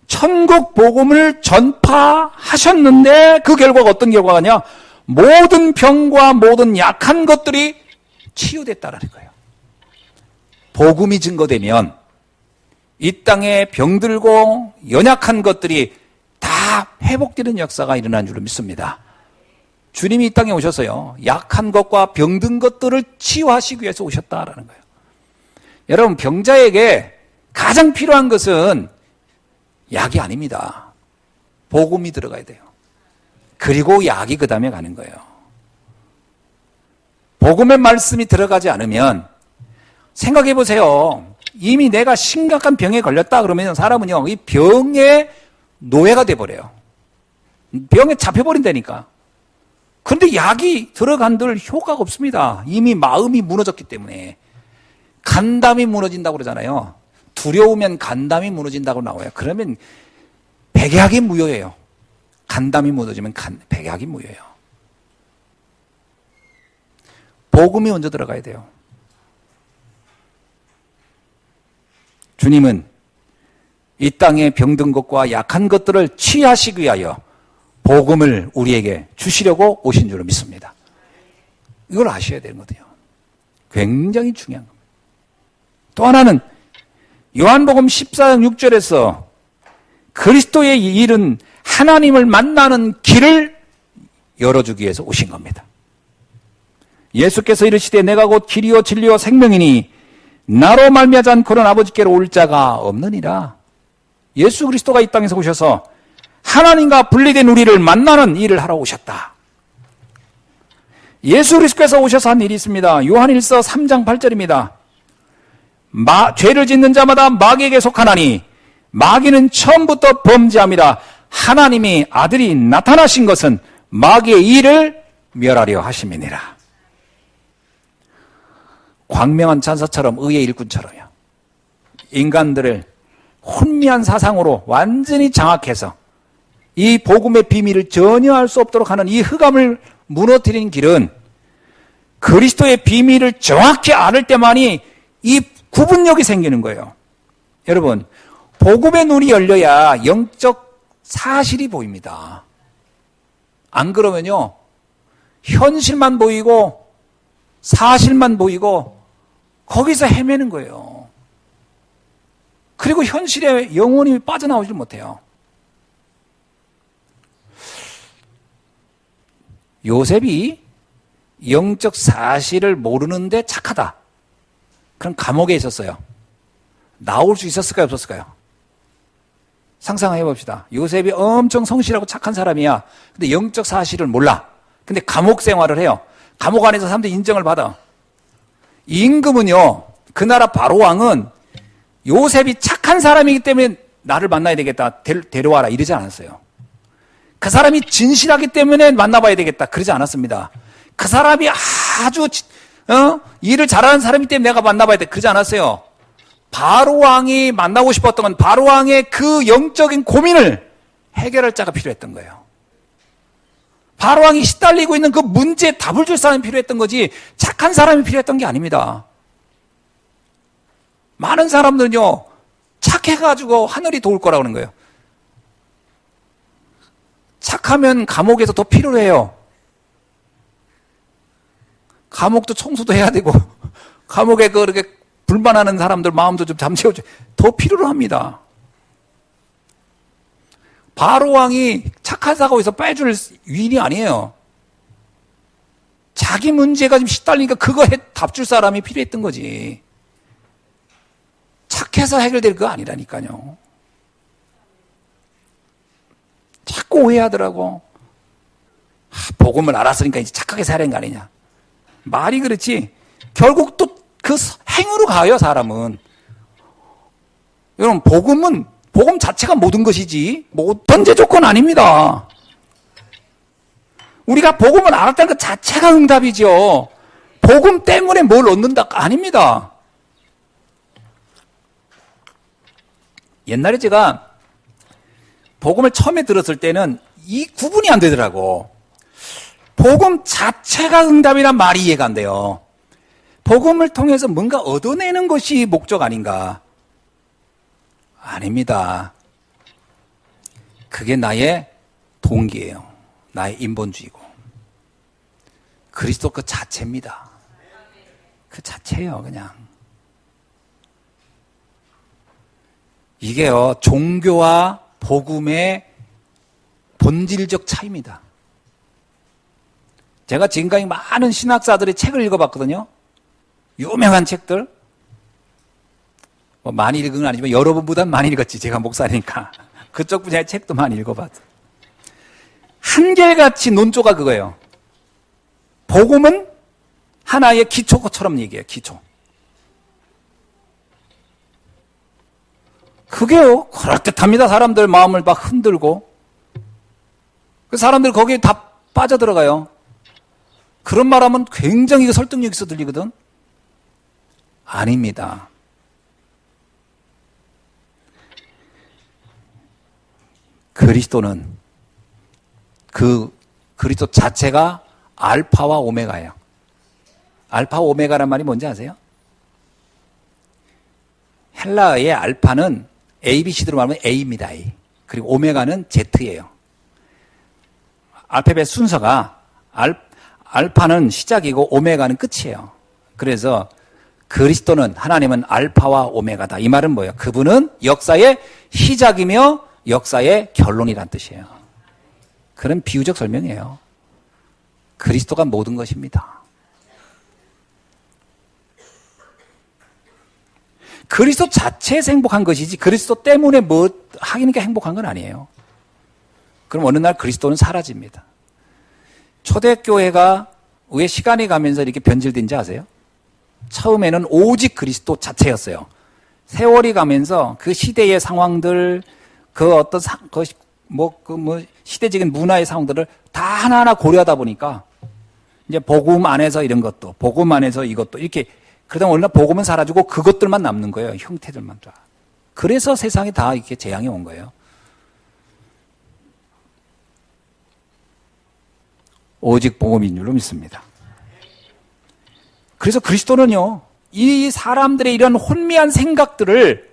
천국 복음을 전파하셨는데 그 결과가 어떤 결과가냐? 모든 병과 모든 약한 것들이 치유됐다는 거예요. 복음이 증거되면 이 땅에 병들고 연약한 것들이 다 회복되는 역사가 일어난 줄로 믿습니다. 주님이 이 땅에 오셔서요, 약한 것과 병든 것들을 치유하시기 위해서 오셨다라는 거예요. 여러분, 병자에게 가장 필요한 것은 약이 아닙니다. 복음이 들어가야 돼요. 그리고 약이 그 다음에 가는 거예요. 복음의 말씀이 들어가지 않으면, 생각해 보세요. 이미 내가 심각한 병에 걸렸다 그러면 사람은요, 이 병의 노예가 돼버려요. 병에 잡혀버린다니까. 그런데 약이 들어간들 효과가 없습니다. 이미 마음이 무너졌기 때문에. 간담이 무너진다고 그러잖아요. 두려우면 간담이 무너진다고 나와요. 그러면 백약이 무효예요. 간담이 무너지면 백약이 무효예요. 복음이 먼저 들어가야 돼요. 주님은 이 땅에 병든 것과 약한 것들을 치유하시기 위하여 복음을 우리에게 주시려고 오신 줄로 믿습니다. 이걸 아셔야 되는 거예요. 굉장히 중요한 겁니다. 또 하나는 요한복음 14장 6절에서 그리스도의 일은 하나님을 만나는 길을 열어주기 위해서 오신 겁니다. 예수께서 이르시되 내가 곧 길이요 진리요 생명이니 나로 말미암지 않고는 아버지께로 올 자가 없느니라. 예수 그리스도가 이 땅에서 오셔서 하나님과 분리된 우리를 만나는 일을 하러 오셨다. 예수 그리스도께서 오셔서 한 일이 있습니다. 요한일서 3장 8절입니다. 죄를 짓는 자마다 마귀에게 속하나니 마귀는 처음부터 범죄함이라. 하나님이 아들이 나타나신 것은 마귀의 일을 멸하려 하심이니라. 광명한 찬사처럼 의의 일꾼처럼요, 인간들을 혼미한 사상으로 완전히 장악해서 이 복음의 비밀을 전혀 알 수 없도록 하는 이 흑암을 무너뜨리는 길은 그리스도의 비밀을 정확히 알을 때만이 이 구분력이 생기는 거예요. 여러분, 복음의 눈이 열려야 영적 사실이 보입니다. 안 그러면요, 현실만 보이고 사실만 보이고 거기서 헤매는 거예요. 그리고 현실에 영혼이 빠져나오질 못해요. 요셉이 영적 사실을 모르는데 착하다. 그럼 감옥에 있었어요. 나올 수 있었을까요? 없었을까요? 상상해 봅시다. 요셉이 엄청 성실하고 착한 사람이야. 근데 영적 사실을 몰라. 근데 감옥 생활을 해요. 감옥 안에서 사람들이 인정을 받아. 임금은요, 그 나라 바로왕은 요셉이 착한 사람이기 때문에 나를 만나야 되겠다. 데려와라. 이러지 않았어요. 그 사람이 진실하기 때문에 만나봐야 되겠다. 그러지 않았습니다. 그 사람이 아주 일을 잘하는 사람이기 때문에 내가 만나봐야 돼. 그러지 않았어요. 바로왕이 만나고 싶었던 건 바로왕의 그 영적인 고민을 해결할 자가 필요했던 거예요. 바로왕이 시달리고 있는 그 문제에 답을 줄 사람이 필요했던 거지 착한 사람이 필요했던 게 아닙니다. 많은 사람들은요, 착해가지고 하늘이 도울 거라고 하는 거예요. 착하면 감옥에서 더 필요로 해요. 감옥도 청소도 해야 되고, 감옥에 그렇게 불만하는 사람들 마음도 좀 잠재워줘. 더 필요로 합니다. 바로왕이 착하다고 해서 빼줄 위인이 아니에요. 자기 문제가 좀 시달리니까 그거 답 줄 사람이 필요했던 거지. 착해서 해결될 거 아니라니까요. 자꾸 오해하더라고. 복음을 알았으니까 이제 착하게 살아야 하는 거 아니냐. 말이 그렇지. 결국 또 그 행위로 가요, 사람은. 여러분, 복음 자체가 모든 것이지, 전제 조건 아닙니다. 우리가 복음을 알았다는 것 자체가 응답이죠. 복음 때문에 뭘 얻는다가 아닙니다. 옛날에 제가 복음을 처음에 들었을 때는 이 구분이 안 되더라고. 복음 자체가 응답이란 말이 이해가 안 돼요. 복음을 통해서 뭔가 얻어내는 것이 목적 아닌가? 아닙니다. 그게 나의 동기예요. 나의 인본주의고. 그리스도 그 자체입니다. 그 자체예요, 그냥. 이게요, 종교와 복음의 본질적 차이입니다. 제가 지금까지 많은 신학자들의 책을 읽어봤거든요. 유명한 책들. 뭐 많이 읽은 건 아니지만 여러분보다는 많이 읽었지. 제가 목사니까. 그쪽 분야의 책도 많이 읽어봤죠. 한결같이 논조가 그거예요. 복음은 하나의 기초처럼 얘기해요. 기초. 그게요, 그럴듯합니다. 사람들 마음을 막 흔들고. 그 사람들 거기에 다 빠져들어가요. 그런 말 하면 굉장히 설득력 있어 들리거든? 아닙니다. 그리스도는 그리스도 자체가 알파와 오메가예요. 알파 오메가란 말이 뭔지 아세요? 헬라어의 알파는 ABCD로 말하면 A입니다. A. 그리고 오메가는 Z예요. 알파벳 순서가 알파는 시작이고 오메가는 끝이에요. 그래서 그리스도는, 하나님은 알파와 오메가다. 이 말은 뭐예요? 그분은 역사의 시작이며 역사의 결론이란 뜻이에요. 그런 비유적 설명이에요. 그리스도가 모든 것입니다. 그리스도 자체에서 행복한 것이지 그리스도 때문에 뭐 하니까 행복한 건 아니에요. 그럼 어느 날 그리스도는 사라집니다. 초대교회가 왜 시간이 가면서 이렇게 변질된지 아세요? 처음에는 오직 그리스도 자체였어요. 세월이 가면서 그 시대의 상황들, 그 어떤 시대적인 문화의 상황들을 다 하나하나 고려하다 보니까 이제 복음 안에서 이런 것도, 복음 안에서 이것도 이렇게 그러다 어느 날 복음은 사라지고 그것들만 남는 거예요. 형태들만 다. 그래서 세상에 다 이렇게 재앙이 온 거예요. 오직 복음인 줄로 믿습니다. 그래서 그리스도는요, 이 사람들의 이런 혼미한 생각들을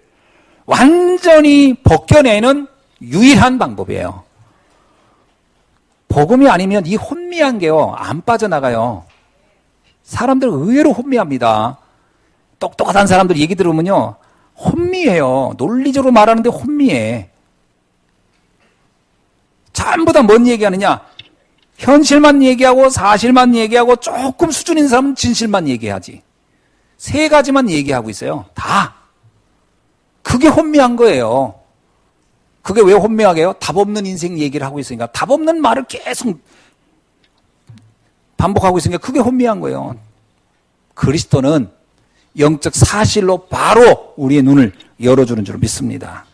완전히 벗겨내는 유일한 방법이에요. 복음이 아니면 이 혼미한 게요, 안 빠져나가요. 사람들 의외로 혼미합니다. 똑똑한 사람들 얘기 들으면요, 혼미해요. 논리적으로 말하는데 혼미해. 전부 다 뭔 얘기하느냐? 현실만 얘기하고 사실만 얘기하고 조금 수준 있는 사람은 진실만 얘기하지. 세 가지만 얘기하고 있어요. 다. 그게 혼미한 거예요. 그게 왜 혼미하게요? 답 없는 인생 얘기를 하고 있으니까, 답 없는 말을 계속 반복하고 있으니까 그게 혼미한 거예요. 그리스도는 영적 사실로 바로 우리의 눈을 열어주는 줄 믿습니다.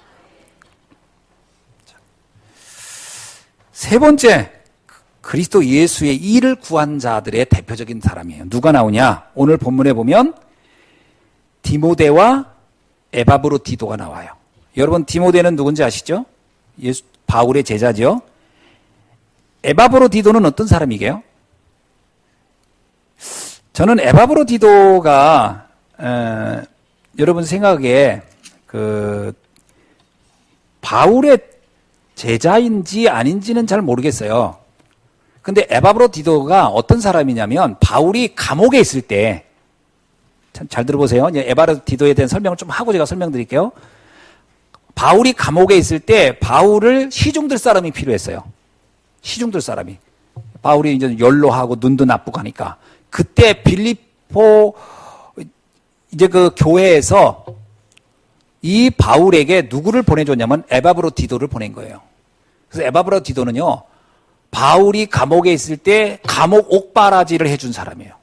세 번째, 그리스도 예수의 일을 구한 자들의 대표적인 사람이에요. 누가 나오냐? 오늘 본문에 보면 디모데와 에바브로디도가 나와요. 여러분, 디모데는 누군지 아시죠? 바울의 제자죠. 에바브로디도는 어떤 사람이게요? 저는 에바브로디도가 여러분 생각에 바울의 제자인지 아닌지는 잘 모르겠어요. 근데 에바브로디도가 어떤 사람이냐면 바울이 감옥에 있을 때, 잘 들어보세요. 에바브로디도에 대한 설명을 좀 하고 제가 설명드릴게요. 바울이 감옥에 있을 때 바울을 시중들 사람이 필요했어요. 시중들 사람이. 바울이 이제 연로하고 눈도 나쁘고 하니까. 그때 빌립보 이제 그 교회에서 이 바울에게 누구를 보내줬냐면 에바브로디도를 보낸 거예요. 그래서 에바브로디도는요, 바울이 감옥에 있을 때 감옥 옥바라지를 해준 사람이에요.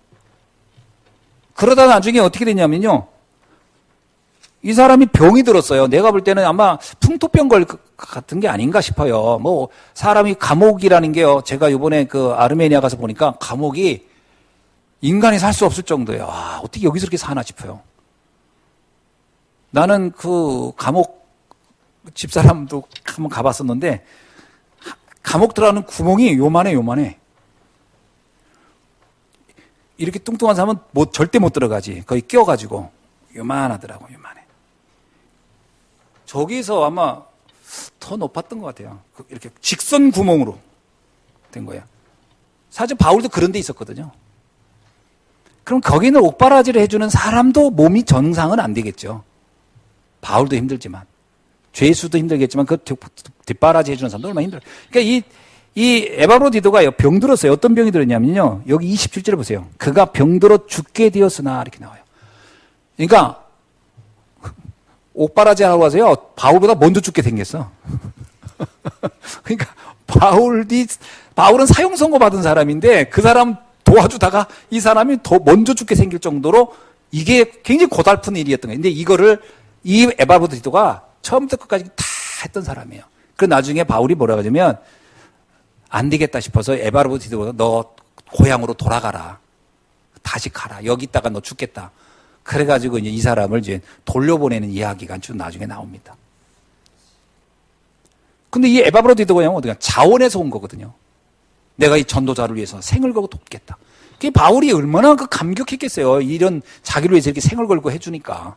그러다 나중에 어떻게 됐냐면요, 이 사람이 병이 들었어요. 내가 볼 때는 아마 풍토병 같은 게 아닌가 싶어요. 뭐 사람이 감옥이라는 게요, 제가 이번에 그 아르메니아 가서 보니까 감옥이 인간이 살 수 없을 정도예요. 아, 어떻게 여기서 이렇게 사나 싶어요. 나는 그 감옥 집사람도 한번 가봤었는데, 감옥 들어가는 구멍이 요만해. 이렇게 뚱뚱한 사람은 절대 못 들어가지. 거의 껴가지고. 요만하더라고, 요만해. 저기서 아마 더 높았던 것 같아요. 이렇게 직선 구멍으로 된 거예요. 사실 바울도 그런 데 있었거든요. 그럼 거기는 옥바라지를 해주는 사람도 몸이 정상은 안 되겠죠. 바울도 힘들지만, 죄수도 힘들겠지만, 그 뒷바라지 해주는 사람도 얼마나 힘들어요. 그러니까 이 에바브로디도가 병 들었어요. 어떤 병이 들었냐면요, 여기 27절에 보세요. 그가 병들어 죽게 되었으나, 이렇게 나와요. 그러니까 옥바라지 하고 와서요, 바울보다 먼저 죽게 생겼어. 그러니까 바울은 사형 선고 받은 사람인데 그 사람 도와주다가 이 사람이 더 먼저 죽게 생길 정도로 이게 굉장히 고달픈 일이었던 거예요. 근데 이거를 이 에바브로디도가 처음부터 끝까지 다 했던 사람이에요. 그래서 나중에 바울이 뭐라고 하냐면, 안 되겠다 싶어서 에바브로디도가 너 고향으로 돌아가라. 다시 가라. 여기 있다가 너 죽겠다. 그래가지고 이제 이 사람을 이제 돌려보내는 이야기가 좀 나중에 나옵니다. 근데 이 에바브로디도가 어떻게 자원해서 온 거거든요. 내가 이 전도자를 위해서 생을 걸고 돕겠다. 그 바울이 얼마나 그 감격했겠어요. 이런 자기를 위해서 이렇게 생을 걸고 해주니까.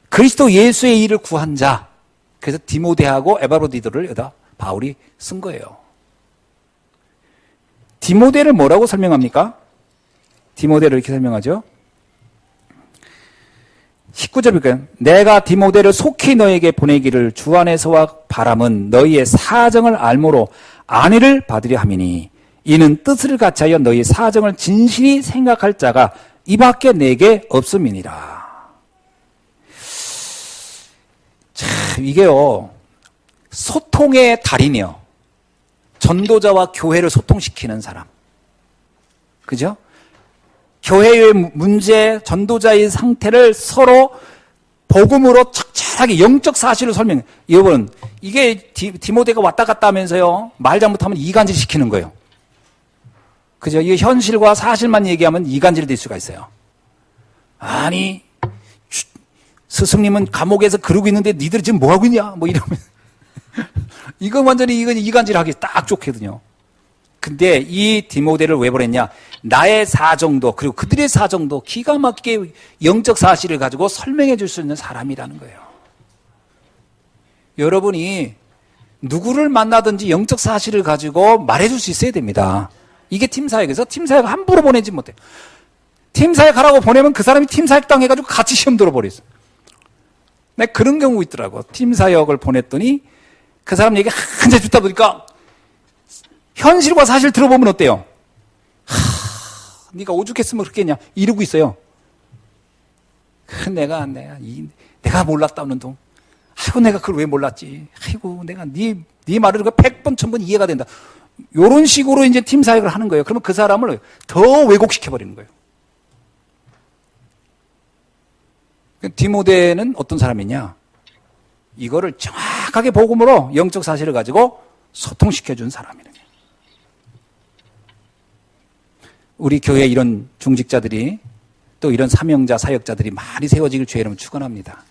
그리스도 예수의 일을 구한 자. 그래서 디모데하고 에바브로디도를 여기다 바울이 쓴 거예요. 디모데를 뭐라고 설명합니까? 디모데를 이렇게 설명하죠. 19절 볼까요? 내가 디모데를 속히 너에게 보내기를 주 안에서와 바람은 너희의 사정을 알므로 안위를 받으려 함이니 이는 뜻을 같이하여 너희 사정을 진실히 생각할 자가 이밖에 내게 없음이니라. 참, 이게요, 소통의 달인이요. 전도자와 교회를 소통시키는 사람. 그죠? 교회의 문제, 전도자의 상태를 서로 복음으로 착착하게 영적 사실을 설명해. 여러분, 이게 디모데가 왔다 갔다 하면서요, 말 잘못하면 이간질 시키는 거예요. 그죠? 이게 현실과 사실만 얘기하면 이간질 될 수가 있어요. 아니, 스승님은 감옥에서 그러고 있는데 니들 지금 뭐 하고 있냐? 뭐 이러면. 이건 완전히 이건 이간질하기 딱 좋거든요. 근데 이 디모데를 왜 보냈냐? 나의 사정도, 그리고 그들의 사정도 기가 막히게 영적 사실을 가지고 설명해 줄 수 있는 사람이라는 거예요. 여러분이 누구를 만나든지 영적 사실을 가지고 말해 줄 수 있어야 됩니다. 이게 팀사역에서 팀사역 함부로 보내지 못해요. 팀사역 하라고 보내면 그 사람이 팀사역 당해가지고 같이 시험 들어버렸어요. 내가 그런 경우 있더라고. 팀사역을 보냈더니 그 사람 얘기 한자 듣다 보니까 현실과 사실 들어보면 어때요? 네가 오죽했으면 그렇겠냐 이러고 있어요. 내가 몰랐다는 동 아이고, 내가 그걸 왜 몰랐지? 아이고, 내가 네 말을 100번, 1000번 이해가 된다. 요런 식으로 이제 팀 사역을 하는 거예요. 그러면 그 사람을 더 왜곡시켜버리는 거예요. 디모데는 어떤 사람이냐? 이거를 정확하게 복음으로 영적 사실을 가지고 소통시켜준 사람이에요. 우리 교회에 이런 중직자들이 또 이런 사명자, 사역자들이 많이 세워지길 주의 이름으로 축원합니다.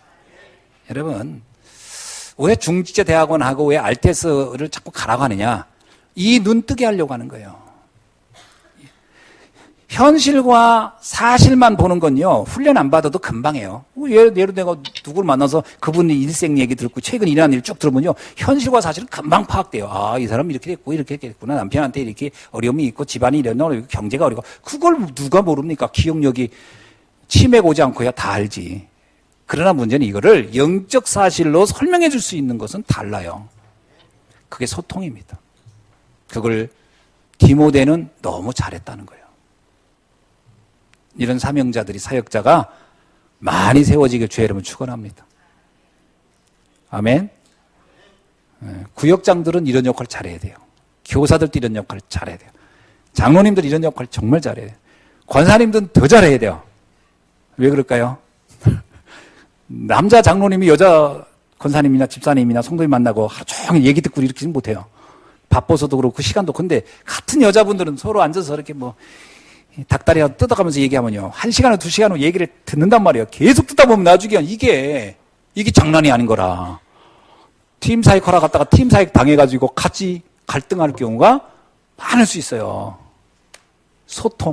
여러분, 왜 중직자 대학원하고 왜 알테스를 자꾸 가라고 하느냐? 이 눈 뜨게 하려고 하는 거예요. 현실과 사실만 보는 건요, 훈련 안 받아도 금방 해요. 예를 내가 누구를 만나서 그분 일생 얘기 듣고 최근 일어난 일 쭉 들어보면요, 현실과 사실은 금방 파악돼요. 아, 이 사람 이렇게 됐고, 이렇게 됐구나. 남편한테 이렇게 어려움이 있고, 집안이 이러나, 경제가 어렵고. 그걸 누가 모릅니까? 기억력이 치매가 오지 않고야 다 알지. 그러나 문제는 이거를 영적 사실로 설명해 줄 수 있는 것은 달라요. 그게 소통입니다. 그걸 디모데는 너무 잘했다는 거예요. 이런 사명자들이, 사역자가 많이 세워지길 주의 이름으로 축원합니다. 아멘. 구역장들은 이런 역할 잘해야 돼요. 교사들도 이런 역할 잘해야 돼요. 장로님들 이런 역할 정말 잘해야 돼요. 권사님들은 더 잘해야 돼요. 왜 그럴까요? 남자 장로님이 여자 권사님이나 집사님이나 성도님 만나고 하루 종일 얘기 듣고 이렇게는 못해요. 바빠서도 그렇고 시간도. 근데 같은 여자분들은 서로 앉아서 이렇게 뭐 닭다리 뜯어가면서 얘기하면요, 1시간이나 2시간 후 얘기를 듣는단 말이에요. 계속 듣다 보면 나중에 이게 장난이 아닌 거라. 팀 사역 하러 갔다가 팀 사역 당해가지고 같이 갈등할 경우가 많을 수 있어요. 소통.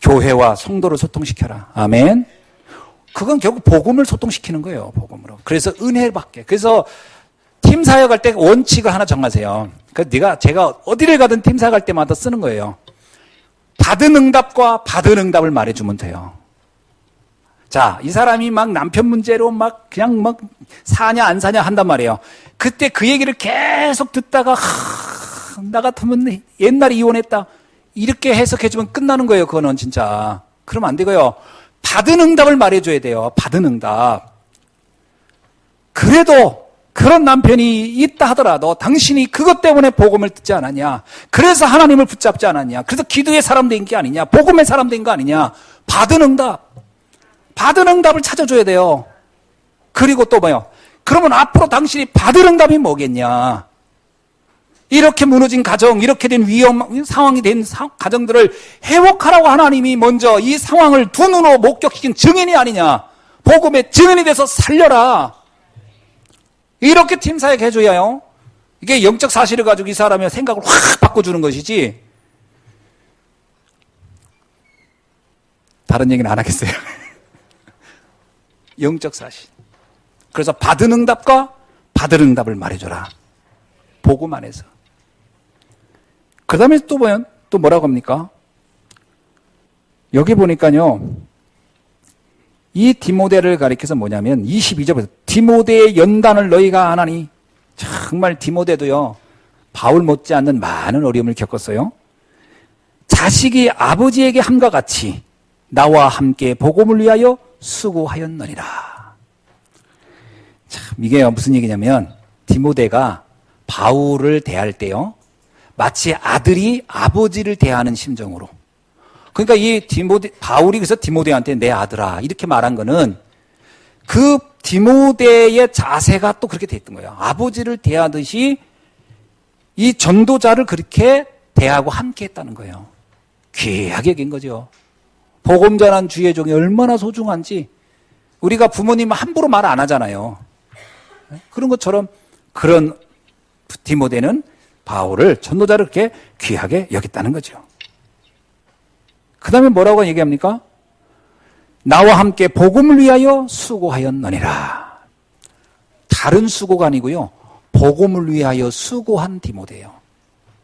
교회와 성도를 소통시켜라. 아멘. 그건 결국 복음을 소통시키는 거예요. 복음으로. 그래서 은혜를 받게. 그래서 팀 사역할 때 원칙을 하나 정하세요. 제가 어디를 가든 팀 사역할 때마다 쓰는 거예요. 받은 응답과 받은 응답을 말해주면 돼요. 자, 이 사람이 막 남편 문제로 그냥 사냐 안 사냐 한단 말이에요. 그때 그 얘기를 계속 듣다가 나 같으면 옛날에 이혼했다 이렇게 해석해주면 끝나는 거예요. 그거는 진짜. 그러면 안 되고요. 받은 응답을 말해줘야 돼요. 받은 응답. 그래도 그런 남편이 있다 하더라도 당신이 그것 때문에 복음을 듣지 않았냐? 그래서 하나님을 붙잡지 않았냐? 그래서 기도의 사람 된 게 아니냐? 복음의 사람 된 거 아니냐? 받은 응답. 받은 응답을 찾아줘야 돼요. 그리고 또 뭐요? 그러면 앞으로 당신이 받을 응답이 뭐겠냐? 이렇게 무너진 가정, 이렇게 된 위험 상황이 된 가정들을 회복하라고 하나님이 먼저 이 상황을 두 눈으로 목격시킨 증인이 아니냐? 복음의 증인이 돼서 살려라. 이렇게 팀 사역 해줘야요. 이게 영적 사실을 가지고 이 사람의 생각을 확 바꿔주는 것이지. 다른 얘기는 안 하겠어요. 영적 사실. 그래서 받은 응답과 받은 응답을 말해줘라. 복음 안에서. 그 다음에 또 보면 또 뭐라고 합니까? 여기 보니까요, 이 디모데를 가리켜서 뭐냐면 22절에서 디모데의 연단을 너희가 아나니. 정말 디모데도요, 바울 못지않는 많은 어려움을 겪었어요. 자식이 아버지에게 함과 같이 나와 함께 복음을 위하여 수고하였느니라. 참, 이게 무슨 얘기냐면 디모데가 바울을 대할 때요, 마치 아들이 아버지를 대하는 심정으로. 그러니까 이 바울이 그래서 디모데한테 내 아들아 이렇게 말한 거는 그 디모데의 자세가 또 그렇게 돼 있던 거예요. 아버지를 대하듯이 이 전도자를 그렇게 대하고 함께 했다는 거예요. 귀하게 여긴 거죠. 복음 전한 주의 종이 얼마나 소중한지 우리가 부모님 함부로 말 안 하잖아요. 그런 것처럼 그런 디모데는 바울을, 전도자를 그렇게 귀하게 여겼다는 거죠. 그 다음에 뭐라고 얘기합니까? 나와 함께 복음을 위하여 수고하였느니라. 다른 수고가 아니고요, 복음을 위하여 수고한 디모데예요.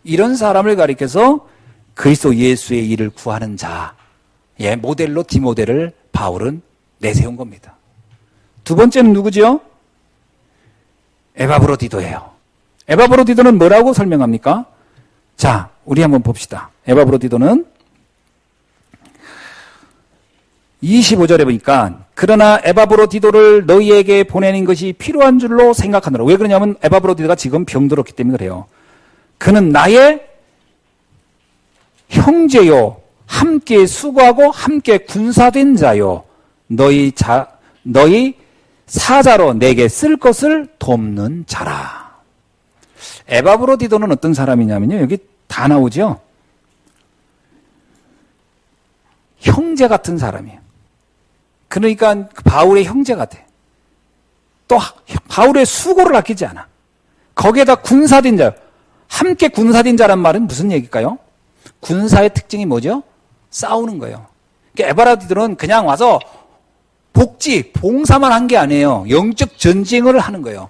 이런 사람을 가리켜서 그리스도 예수의 일을 구하는 자, 모델로 디모데를 바울은 내세운 겁니다. 두 번째는 누구죠? 에바브로디도예요. 에바브로디도는 뭐라고 설명합니까? 자, 우리 한번 봅시다. 에바브로디도는 25절에 보니까 그러나 에바브로디도를 너희에게 보내는 것이 필요한 줄로 생각하노라. 왜 그러냐면 에바브로디도가 지금 병들었기 때문에 그래요. 그는 나의 형제요, 함께 수고하고 함께 군사된 자요, 너희 사자로 내게 쓸 것을 돕는 자라. 에바브로디도는 어떤 사람이냐면요, 여기 다 나오죠. 형제 같은 사람이에요. 그러니까 바울의 형제 같아. 또 바울의 수고를 아끼지 않아. 거기에다 군사된 자, 함께 군사된 자란 말은 무슨 얘기일까요? 군사의 특징이 뭐죠? 싸우는 거예요. 그러니까 에바브로디도는 그냥 와서 봉사만 한 게 아니에요. 영적 전쟁을 하는 거예요.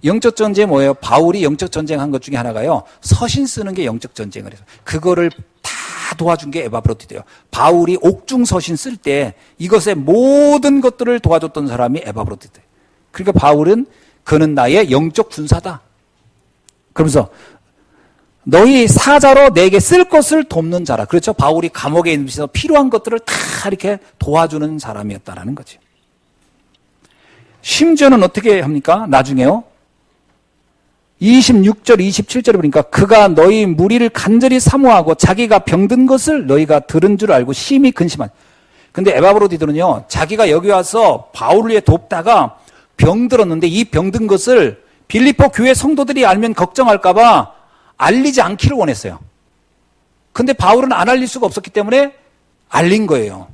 영적 전쟁이 뭐예요? 바울이 영적 전쟁한 것 중에 하나가요, 서신 쓰는 게 영적 전쟁을 해서 그거를 다 도와준 게 에바브로디도예요. 바울이 옥중 서신 쓸 때 이것의 모든 것들을 도와줬던 사람이 에바브로디도예요. 그러니까 바울은 그는 나의 영적 군사다. 그러면서 너희 사자로 내게 쓸 것을 돕는 자라. 그렇죠? 바울이 감옥에 있으면서 필요한 것들을 다 이렇게 도와주는 사람이었다라는 거죠. 심지어는 어떻게 합니까? 나중에요. 26절, 27절에 보니까 그가 너희 무리를 간절히 사모하고 자기가 병든 것을 너희가 들은 줄 알고 심히 근심한. 근데 에바브로디도는요, 자기가 여기 와서 바울을 위해 돕다가 병들었는데 이 병든 것을 빌립보 교회 성도들이 알면 걱정할까봐 알리지 않기를 원했어요. 근데 바울은 안 알릴 수가 없었기 때문에 알린 거예요.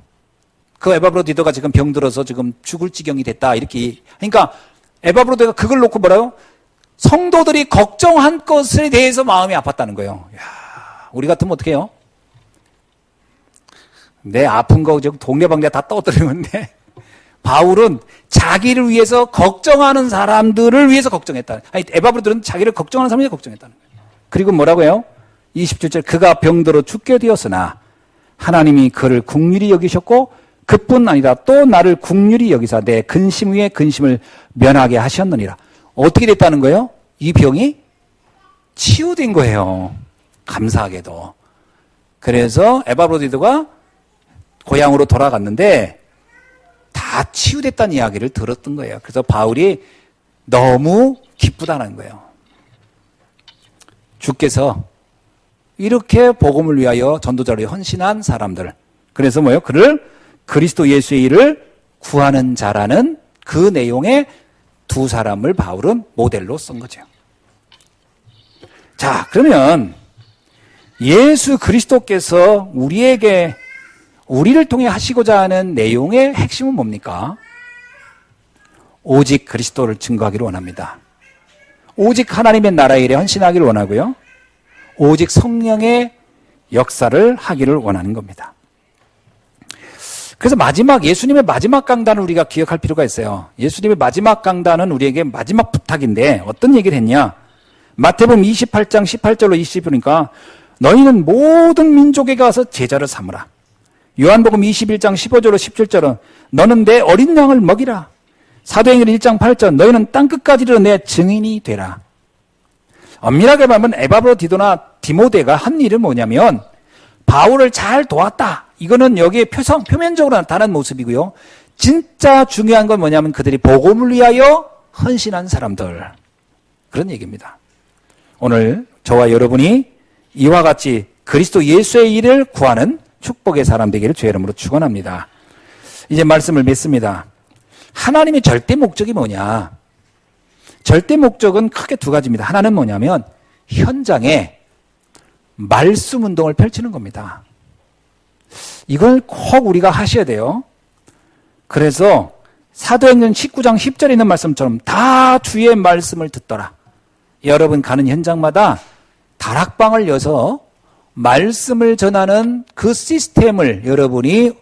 그 에바브로디도가 지금 병들어서 지금 죽을 지경이 됐다, 이렇게. 그러니까 에바브로디도가 그걸 놓고 뭐라요? 성도들이 걱정한 것에 대해서 마음이 아팠다는 거예요. 이야, 우리 같으면 어떻게 해요? 내 아픈 거 동네방네 다 떠들이는데 바울은 자기를 위해서 걱정하는 사람들을 위해서 걱정했다. 아니, 에바브로디도는 자기를 걱정하는 사람을 위해서 걱정했다는 거예요. 그리고 뭐라고 해요? 27절, 그가 병들어 죽게 되었으나 하나님이 그를 긍휼히 여기셨고 그뿐 아니라 또 나를 긍휼히 여기사 내 근심 위에 근심을 면하게 하셨느니라. 어떻게 됐다는 거예요? 이 병이 치유된 거예요. 감사하게도. 그래서 에바브로디도가 고향으로 돌아갔는데 다 치유됐다는 이야기를 들었던 거예요. 그래서 바울이 너무 기쁘다는 거예요. 주께서 이렇게 복음을 위하여 전도자로 헌신한 사람들, 그래서 뭐예요? 그를 그리스도 예수의 일을 구하는 자라는 그 내용의 두 사람을 바울은 모델로 쓴 거죠. 자, 그러면 예수 그리스도께서 우리를 통해 하시고자 하는 내용의 핵심은 뭡니까? 오직 그리스도를 증거하기를 원합니다. 오직 하나님의 나라의 일에 헌신하기를 원하고요. 오직 성령의 역사를 하기를 원하는 겁니다. 그래서 예수님의 마지막 강단을 우리가 기억할 필요가 있어요. 예수님의 마지막 강단은 우리에게 마지막 부탁인데 어떤 얘기를 했냐? 마태복음 28장 18절로 20절 보니까 너희는 모든 민족에 가서 제자를 삼으라. 요한복음 21장 15절로 17절은 너는 내 어린 양을 먹이라. 사도행전 1장 8절 너희는 땅끝까지 이르러 내 증인이 되라. 엄밀하게 말하면 에바브로디도나 디모데가 한 일은 뭐냐면 바울을 잘 도왔다. 이거는 여기에 표면적으로 나타난 모습이고요. 진짜 중요한 건 뭐냐면 그들이 복음을 위하여 헌신한 사람들. 그런 얘기입니다. 오늘 저와 여러분이 이와 같이 그리스도 예수의 일을 구하는 축복의 사람 되기를 주의 이름으로 축원합니다. 이제 말씀을 맺습니다. 하나님의 절대 목적이 뭐냐? 절대 목적은 크게 두 가지입니다. 하나는 뭐냐면 현장에 말씀 운동을 펼치는 겁니다. 이걸 꼭 우리가 하셔야 돼요. 그래서 사도행전 19장 10절에 있는 말씀처럼 다 주의 말씀을 듣더라. 여러분 가는 현장마다 다락방을 여서 말씀을 전하는 그 시스템을 여러분이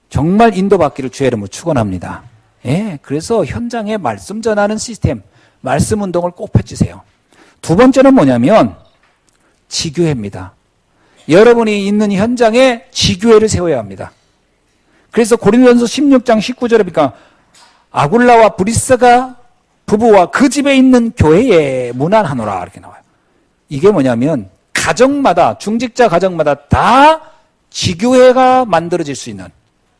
정말 인도받기를 주의 이름으로 축원합니다. 예, 그래서 현장에 말씀 전하는 시스템, 말씀 운동을 꼭 펼치세요. 두 번째는 뭐냐면 지교회입니다. 여러분이 있는 현장에 지교회를 세워야 합니다. 그래서 고린도전서 16장 19절에 보니까 아굴라와 브리스가 부부와 그 집에 있는 교회에 문안하노라 이렇게 나와요. 이게 뭐냐면 가정마다, 중직자 가정마다 다 지교회가 만들어질 수 있는,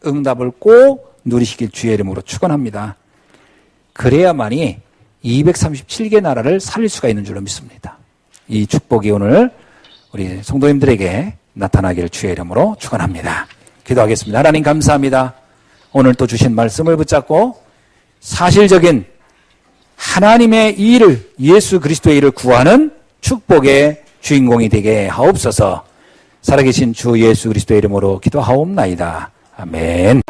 응답을 꼭 누리시길 주의 이름으로 축원합니다. 그래야만이 237개 나라를 살릴 수가 있는 줄로 믿습니다. 이 축복이 오늘 우리 성도님들에게 나타나기를 주의 이름으로 축원합니다. 기도하겠습니다. 하나님 감사합니다. 오늘 또 주신 말씀을 붙잡고 사실적인 하나님의 일을, 예수 그리스도의 일을 구하는 축복의 주인공이 되게 하옵소서. 살아계신 주 예수 그리스도의 이름으로 기도하옵나이다. 아멘.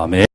아멘.